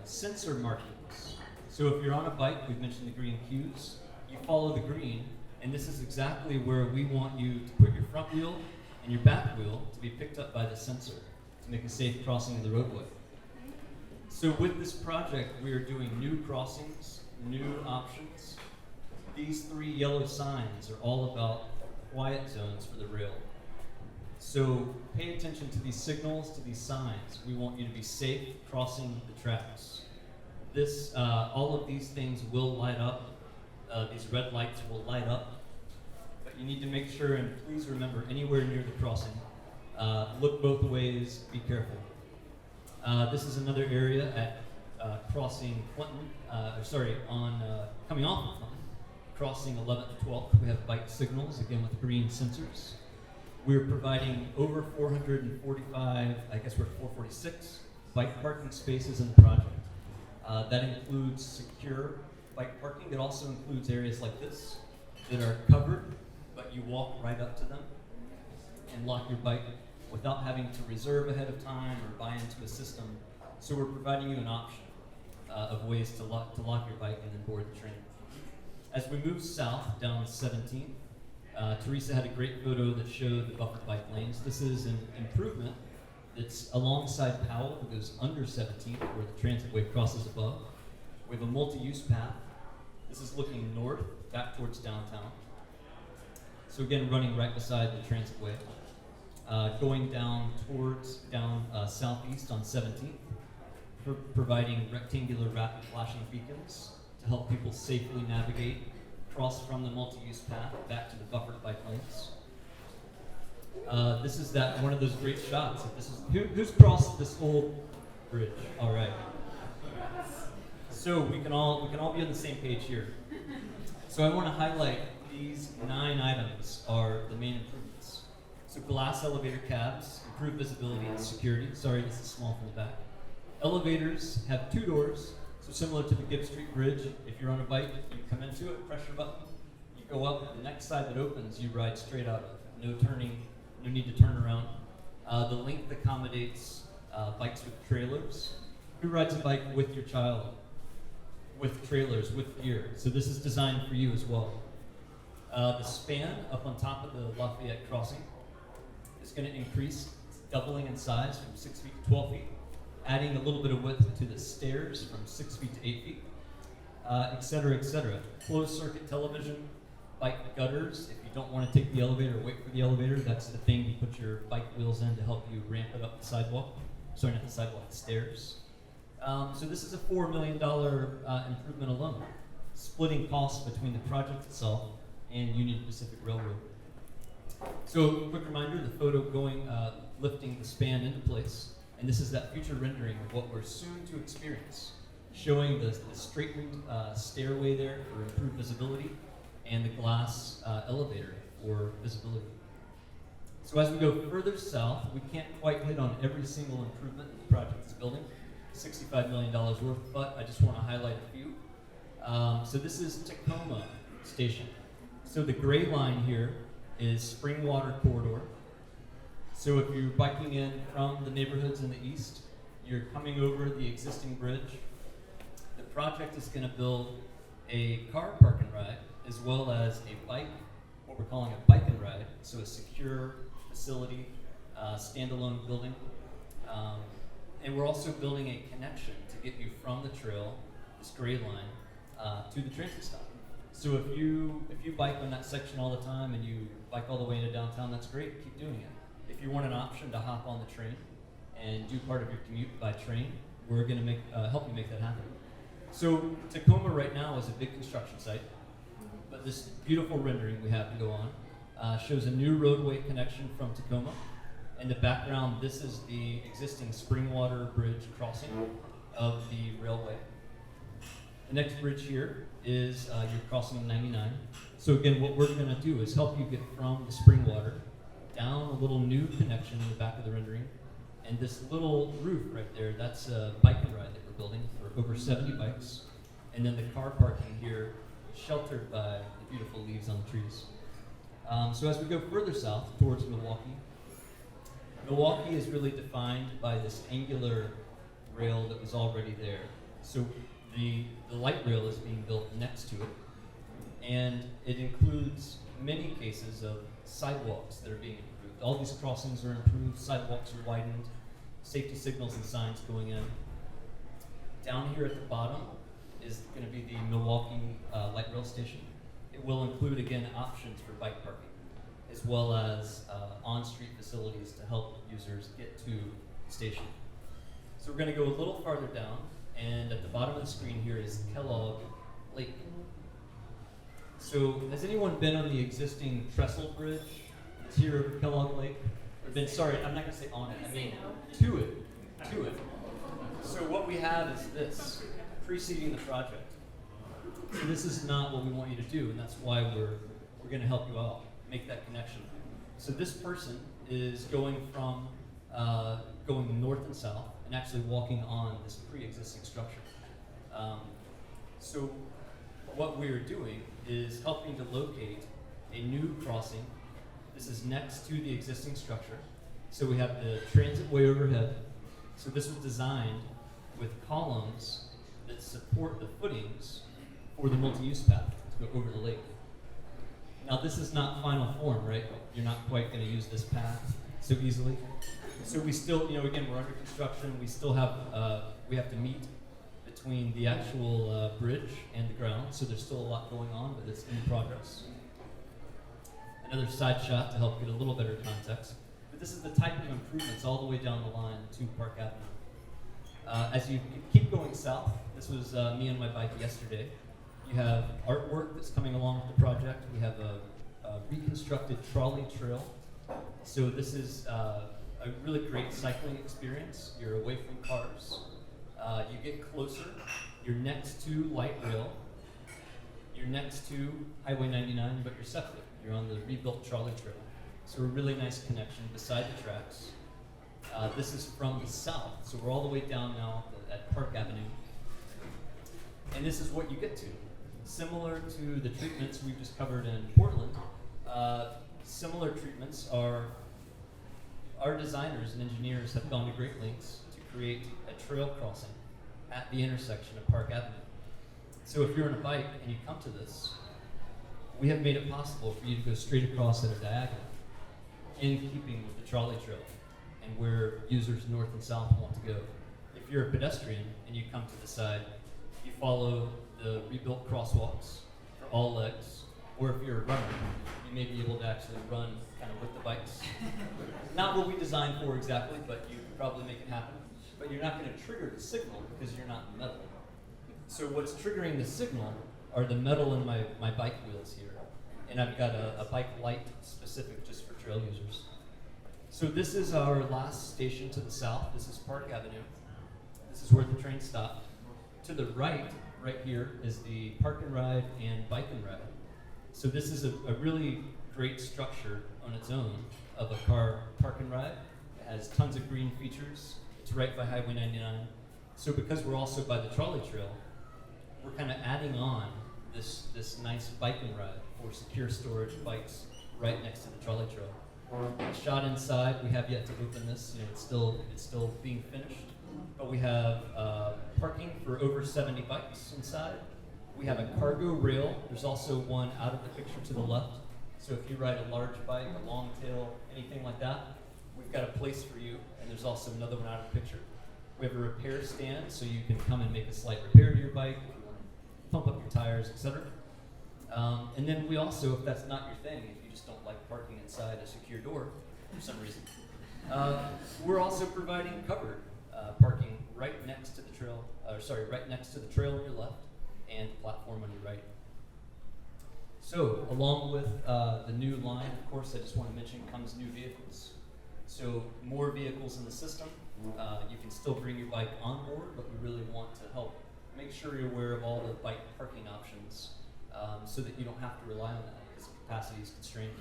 sensor markings. So if you're on a bike, we've mentioned the green cues, you follow the green, and this is exactly where we want you to put your front wheel and your back wheel to be picked up by the sensor to make a safe crossing of the roadway. So with this project, we are doing new crossings, new options. These 3 yellow signs are all about quiet zones for the rail. So pay attention to these signals, to these signs. We want you to be safe crossing the tracks. This, all of these things will light up. These red lights will light up. But you need to make sure, and please remember, anywhere near the crossing, look both ways, be careful. This is another area at crossing Clinton, coming off of Clinton, crossing 11th to 12th. We have bike signals, again with green sensors. We're providing over 445, I guess we're 446 bike parking spaces in the project. That includes secure bike parking. It also includes areas like this that are covered, but you walk right up to them and lock your bike without having to reserve ahead of time or buy into a system. So we're providing you an option of ways to lock your bike and then board the train. As we move south down 17th, Teresa had a great photo that showed the buffered bike lanes. This is an improvement that's alongside Powell that goes under 17th where the transitway crosses above. We have a multi-use path. This is looking north, back towards downtown. So again, running right beside the transitway. Going down southeast on 17th, providing rectangular rapid flashing beacons to help people safely navigate, cross from the multi-use path back to the buffered bike lanes. This is one of those great shots. Who's crossed this whole bridge? All right. So we can all be on the same page here. So I want to highlight these 9 items are the main improvements. So glass elevator cabs, improved visibility and security. Sorry, this is small from the back. Elevators have 2 doors, so similar to the Gibbs Street Bridge. If you're on a bike, you come into it, press your button, you go up, the next side that opens, you ride straight out of. No turning, no need to turn around. The length accommodates bikes with trailers. Who rides a bike with your child? With trailers, with gear. So this is designed for you as well. The span up on top of the Lafayette crossing is going to increase, doubling in size from 6 feet to 12 feet, adding a little bit of width to the stairs from 6 feet to 8 feet, et cetera, et cetera. Closed circuit television, bike gutters. If you don't want to take the elevator or wait for the elevator, that's the thing you put your bike wheels in to help you ramp it up the sidewalk. Sorry, not the sidewalk, the stairs. So this is a $4 million improvement alone, splitting costs between the project itself and Union Pacific Railroad. So quick reminder, the photo lifting the span into place, and this is that future rendering of what we're soon to experience, showing the straightened stairway there for improved visibility and the glass elevator for visibility. So as we go further south, we can't quite hit on every single improvement the project is building, $65 million worth, but I just want to highlight a few. So this is Tacoma Station. So the gray line here is Springwater Corridor. So if you're biking in from the neighborhoods in the east, you're coming over the existing bridge. The project is going to build a car park and ride, as well as a bike, what we're calling a bike and ride, so a secure facility, standalone building. And we're also building a connection to get you from the trail, this gray line, to the transit stop. So if you bike on that section all the time and you bike all the way into downtown, that's great, keep doing it. If you want an option to hop on the train and do part of your commute by train, we're going to help you make that happen. So Tacoma right now is a big construction site, but this beautiful rendering we have to go on shows a new roadway connection from Tacoma. In the background, this is the existing Springwater Bridge crossing of the railway. The next bridge here is your crossing of 99. So again, what we're going to do is help you get from the Springwater down a little new connection in the back of the rendering. And this little roof right there, that's a bike and ride that we're building for over 70 bikes. And then the car parking here is sheltered by the beautiful leaves on the trees. So as we go further south towards Milwaukee, Milwaukee is really defined by this angular rail that was already there. So the light rail is being built next to it, and it includes many cases of sidewalks that are being improved. All these crossings are improved, sidewalks are widened, safety signals and signs going in. Down here at the bottom is going to be the Milwaukee light rail station. It will include, again, options for bike parking, as well as on-street facilities to help users get to the station. So we're going to go a little farther down, and at the bottom of the screen here is Kellogg Lake. So has anyone been on the existing trestle bridge that's here over Kellogg Lake? Or been, sorry, I'm not going to say on it, I mean to it. So what we have is this, preceding the project. So this is not what we want you to do, and that's why we're going to help you out, make that connection. So this person is going from going north and south and actually walking on this pre-existing structure. So what we're doing is helping to locate a new crossing. This is next to the existing structure. So we have the transitway overhead. So this was designed with columns that support the footings for the multi-use path to go over the lake. Now this is not final form, right? You're not quite going to use this path so easily. So we still, again, we're under construction. We still have, we have to meet between the actual bridge and the ground. So there's still a lot going on, but it's in progress. Another side shot to help get a little better context. But this is the type of improvements all the way down the line to Park Avenue. As you keep going south, this was me and my bike yesterday. You have artwork that's coming along with the project. We have a reconstructed trolley trail. So this is a really great cycling experience. You're away from cars. You get closer. You're next to light rail. You're next to Highway 99, but you're separate. You're on the rebuilt trolley trail. So a really nice connection beside the tracks. This is from the south, so we're all the way down now at Park Avenue. And this is what you get to. Similar to the treatments we've just covered in Portland, similar treatments are, our designers and engineers have gone to great lengths to create a trail crossing at the intersection of Park Avenue. So if you're on a bike and you come to this, we have made it possible for you to go straight across at a diagonal in keeping with the trolley trail and where users north and south want to go. If you're a pedestrian and you come to the side, you follow the rebuilt crosswalks for all legs, or if you're a runner, you may be able to actually run kind of with the bikes. Not what we designed for exactly, but you can probably make it happen. But you're not going to trigger the signal because you're not metal. So what's triggering the signal are the metal in my bike wheels here. And I've got a bike light specific just for trail users. So this is our last station to the south. This is Park Avenue. This is where the train stopped. To the right here, is the park and ride and bike and ride. So this is a really great structure on its own of a car park and ride. It has tons of green features. It's right by Highway 99. So because we're also by the trolley trail, we're kind of adding on this nice bike and ride for secure storage bikes right next to the trolley trail. Shot inside, we have yet to open this. It's still being finished. But we have parking for over 70 bikes inside. We have a cargo rail. There's also one out of the picture to the left. So if you ride a large bike, a long tail, anything like that, we've got a place for you. And there's also another one out of the picture. We have a repair stand, so you can come and make a slight repair to your bike, if you want to pump up your tires, etc. And then we also, if that's not your thing, if you just don't like parking inside a secure door for some reason, we're also providing covered parking right next to the trail, right next to the trail on your left and the platform on your right. So, along with the new line, of course, I just want to mention comes new vehicles. So, more vehicles in the system. You can still bring your bike on board, but we really want to help make sure you're aware of all the bike parking options so that you don't have to rely on that because capacity is constrained.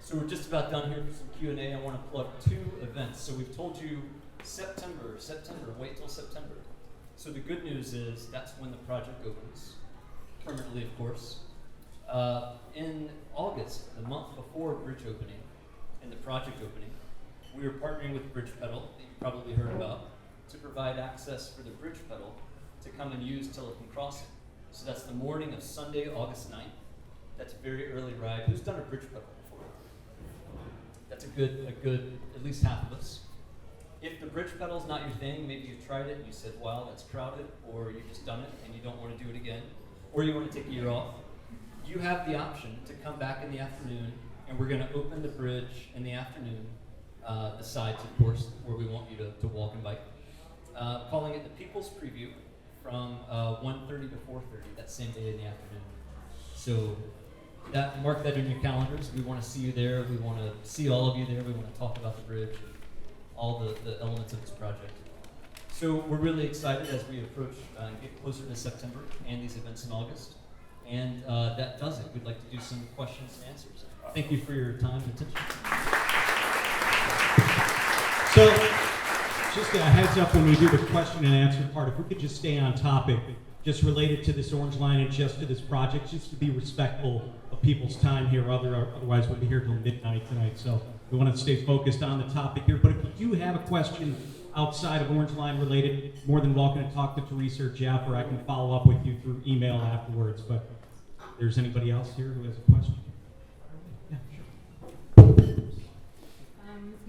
So we're just about done here for some Q&A. I want to plug 2 events. So we've told you September, wait till September. So the good news is that's when the project opens, permanently of course. In August, the month before bridge opening and the project opening, we are partnering with Bridge Pedal, that you probably heard about, to provide access for the bridge pedal to come and use Telephone Crossing. So that's the morning of Sunday, August 9th. That's a very early ride. Who's done a bridge pedal before? That's a good, at least half of us. If the bridge pedal's not your thing, maybe you've tried it and you said, wow, that's crowded, or you've just done it and you don't want to do it again, or you want to take a year off, you have the option to come back in the afternoon, and we're going to open the bridge in the afternoon, the sides, of course, where we want you to walk and bike, calling it the People's Preview from 1:30 to 4:30, that same day in the afternoon. So mark that in your calendars. We want to see you there. We want to see all of you there. We want to talk about the bridge and all the elements of this project. So we're really excited as we approach and get closer to September and these events in August. And that does it. We'd like to do some questions and answers. Thank you for your time and attention. So, just a heads up when we do the question and answer part, if we could just stay on topic, just related to this orange line and just to this project, just to be respectful of people's time here, otherwise we'll be here till midnight tonight. So we want to stay focused on the topic here. But if you do have a question outside of orange line related, more than welcome to talk to Teresa or Jeff, or I can follow up with you through email afterwards. But if there's anybody else here who has a question?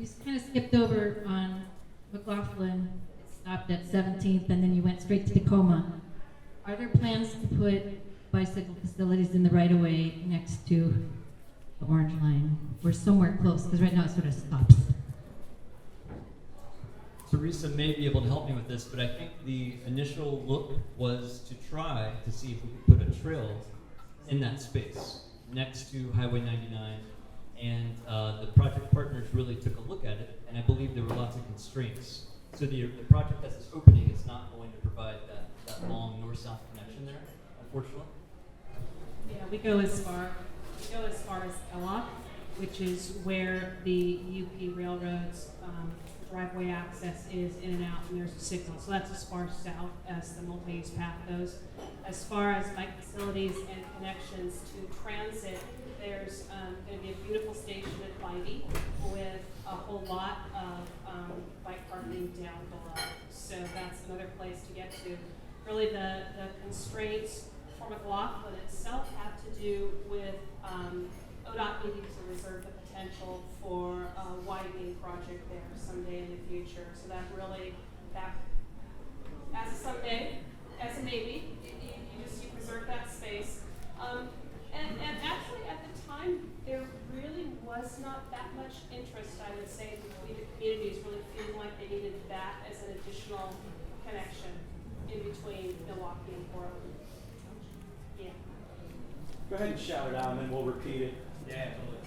you kind of skipped over on McLaughlin, it stopped at 17th, and then you went straight to Tacoma. Are there plans to put bicycle facilities in the right-of-way next to the orange line, or somewhere close? Because right now it sort of stops. Teresa may be able to help me with this, but I think the initial look was to try to see if we could put a trail in that space next to Highway 99. And the project partners really took a look at it, and I believe there were lots of constraints. So the project as it's opening is not going to provide that long north-south connection there, unfortunately. Yeah, we go as far as Ella, which is where the UP Railroad's driveway access is in and out, and there's a signal. So that's as far south as the multi-use path goes. As far as bike facilities and connections to transit, there's going to be a beautiful station at Bybee with a whole lot of bike parking down below. So that's another place to get to. Really, the constraints for McLaughlin itself have to do with ODOT needing to reserve the potential for a widening project there someday in the future. So that really, as a someday, as a maybe, you preserve that space. And actually at the time, there really was not that much interest, I would say, between the communities really feeling like they needed that as an additional connection in between Milwaukee and Portland. Yeah. Go ahead and shout it out, and then we'll repeat it. Yeah, totally.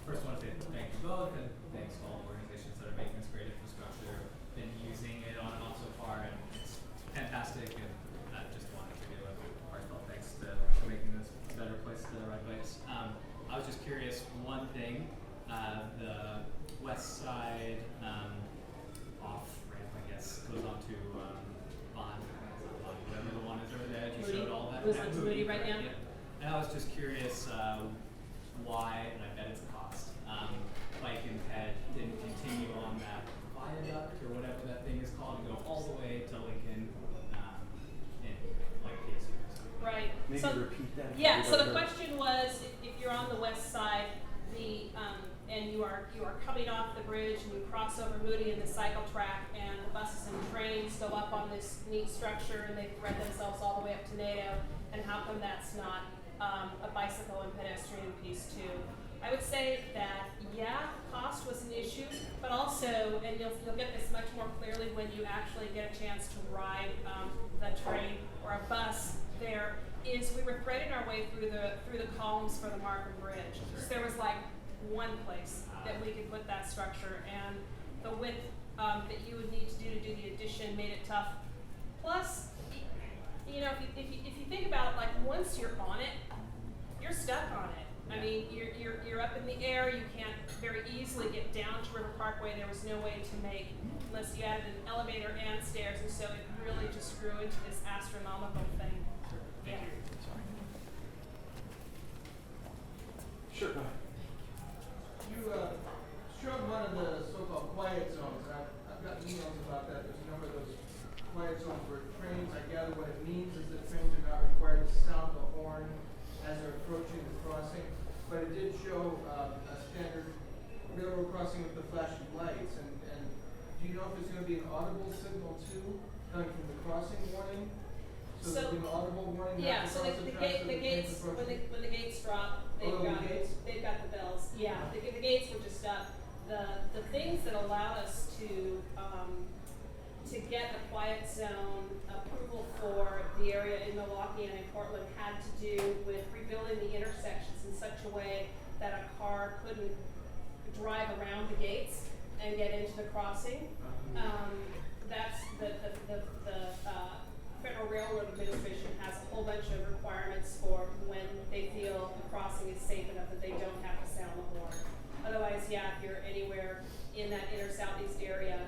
First, I want to say thank you both, and thanks to all the organizations that are making this great infrastructure. Been using it on and off so far, and it's fantastic. And I just wanted to give a heartfelt thanks to making this a better place to ride bikes. I was just curious. One thing, the west side off ramp, I guess, goes on to Bond, whatever the one is over there. You showed all that. Goes on to Moody right now. Yeah. And I was just curious why, and I bet it's a cost, Bike and Ped didn't continue on that viaduct or whatever that thing is called and go all the way to Lincoln in like Casey. Right. Maybe So, repeat that. yeah, so the question was, if you're on the west side, and you are coming off the bridge and you cross over Moody and the cycle track, and the buses and trains go up on this neat structure and they thread themselves all the way up to NATO, and how come that's not a bicycle and pedestrian piece too? I would say that, yeah, cost was an issue, but also, and you'll get this much more clearly when you actually get a chance to ride the train or a bus there, is we were threading our way through the columns for the Markham Bridge. So there was like one place that we could put that structure, and the width that you would need to do the addition made it tough. Plus, you know, if you think about it, like once you're on it, you're stuck on it. I mean, you're up in the air. You can't very easily get down to River Parkway. There was no way to make, unless you added an elevator and stairs, and so it really just grew into this astronomical thing. Yeah. Sure, go ahead. You showed one of the so-called quiet zones. I've got emails about that. There's a number of those quiet zones for trains. I gather what it means is that trains are not required to sound the horn as they're approaching the crossing. But it did show a standard railroad crossing with the flashing lights. And do you know if there's going to be an audible signal too, coming from the crossing warning? So there'll be an audible warning. Yeah, so the gates, when the gates drop, they've got the bells. Yeah, the gates were just up. The things that allowed us to get a quiet zone approval for the area in Milwaukee and in Portland had to do with rebuilding the intersections in such a way that a car couldn't drive around the gates and get into the crossing. That's the Federal Railroad Administration has a whole bunch of requirements for when they feel the crossing is safe enough that they don't have to sound the horn. Otherwise, yeah, if you're anywhere in that inner southeast area,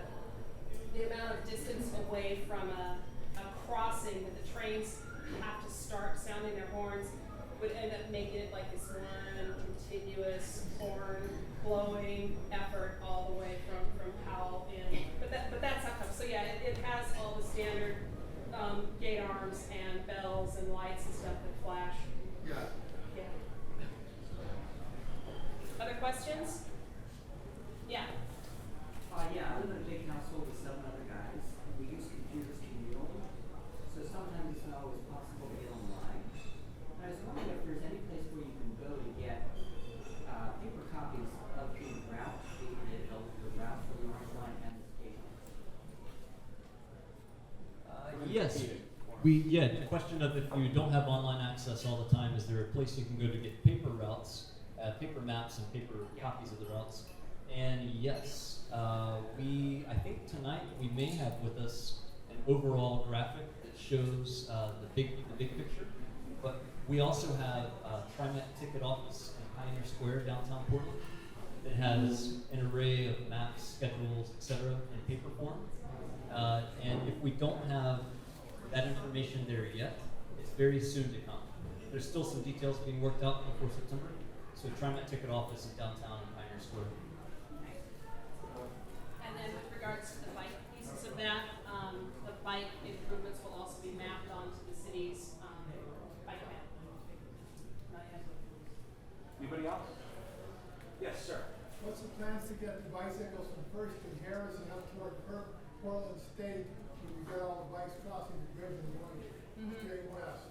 the amount of distance away from a crossing that the trains have to start sounding their horns would end up making it like this one continuous horn blowing effort all the way from Powell in. But that's how come. So yeah, it has all the standard gate arms and bells and lights and stuff that flash. Yeah. Yeah. Other questions? Yeah. The question of if you don't have online access all the time, is there a place you can go to get paper routes, paper maps and paper copies of the routes? And yes, I think tonight we may have with us an overall graphic that shows the big picture, but we also have a TriMet ticket office in Pioneer Square, downtown Portland, that has an array of maps, schedules, etc. in paper form. And if we don't have that information there yet, it's very soon to come. There's still some details being worked out before September, so TriMet ticket office is downtown in Pioneer Square. And then with regards to the bike pieces of that, the bike improvements will also be mapped onto the city's bike map. Anybody else? Yes, sir. What's the plans to get the bicycles from First and Harrison up toward Portland State, when you get all the bikes crossing the bridge and going straight west?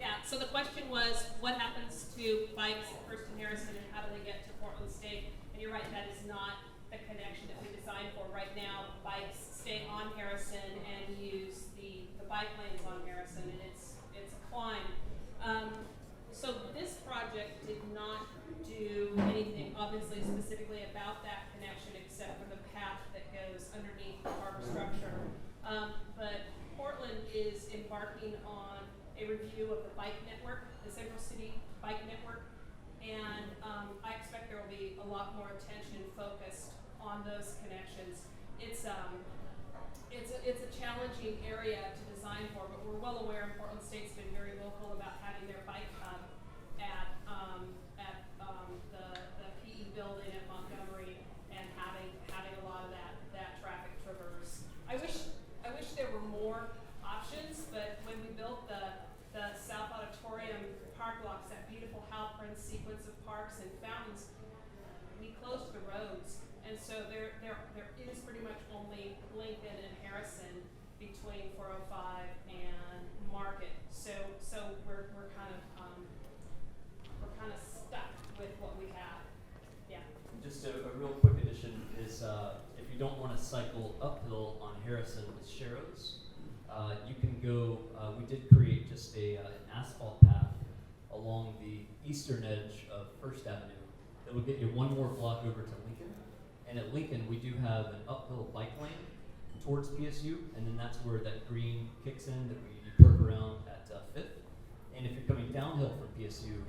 Yeah, so the question was, what happens to bikes at First and Harrison and how do they get to Portland State? And you're right, that is not the connection that we designed for. Right now, bikes stay on Harrison and use the bike lanes on Harrison, and it's a climb. So this project did not do anything, obviously, specifically about that connection, except for the path that goes underneath the harbor structure. But Portland is embarking on a review of the bike network, the Central City Bike Network, and I expect there will be a lot more attention focused on those connections. It's a challenging area to design for, but we're well aware, and Portland State's been very vocal about having their bike hub at the PE building at Montgomery and having a lot of that traffic traverse. I wish there were more options, but when we built the South Auditorium park blocks, that beautiful Halprin sequence of parks and fountains, we closed the roads, and so there is pretty much only Lincoln and Harrison between 405 and Market. So we're kind of stuck with what we have. Yeah. Just a real quick addition is if you don't want to cycle uphill on Harrison with Sharrows, you can go, we did create just an asphalt path along the eastern edge of First Avenue that will get you one more block over to Lincoln. And at Lincoln, we do have an uphill bike lane towards PSU, and then that's where that green kicks in that you perk around at 5th. And if you're coming downhill from PSU,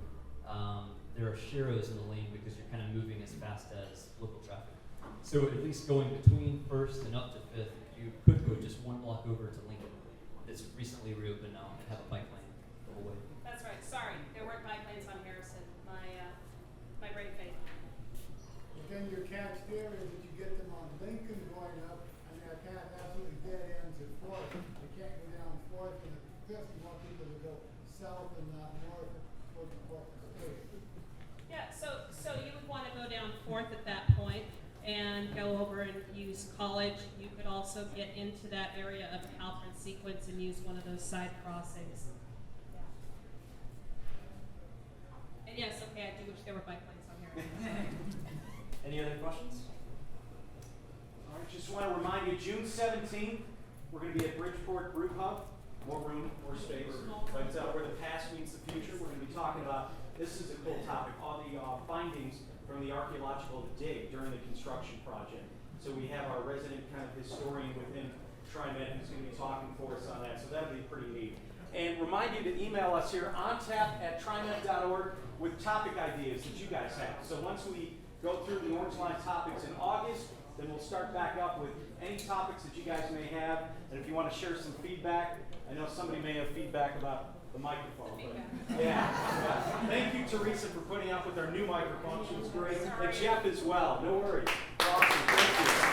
there are Sharrows in the lane because you're kind of moving as fast as local traffic. So at least going between 1st and up to 5th, you could go just one block over to Lincoln. That's recently reopened now and have a bike lane the whole way. That's right. Sorry, there weren't bike lanes on Harrison. My brain fade. But then your catch there is that you get them on Lincoln going up, and that path absolutely dead ends at 4th. They can't go down 4th and 5th. You want people to go south and not north toward the Portland State. Yeah, so you would want to go down 4th at that point and go over and use College. You could also get into that area of the Halprin sequence and use one of those side crossings. Yeah. And yes, okay, I do wish there were bike lanes on here. Any other questions? All right, just want to remind you, June 17th, we're going to be at Bridgeport Brew Hub. More room, more space. But where the past meets the future, we're going to be talking about, this is a cool topic, all the findings from the archaeological dig during the construction project. So we have our resident kind of historian within TriMet who's going to be talking for us on that. So that'll be pretty neat. And remind you to email us here ontap@trimet.org with topic ideas that you guys have. So once we go through the Orange Line topics in August, then we'll start back up with any topics that you guys may have. And if you want to share some feedback, I know somebody may have feedback about the microphone. But yeah. Thank you, Teresa, for putting up with our new microphone. She was great. And Jeff as well. No worries. Awesome. Thank you.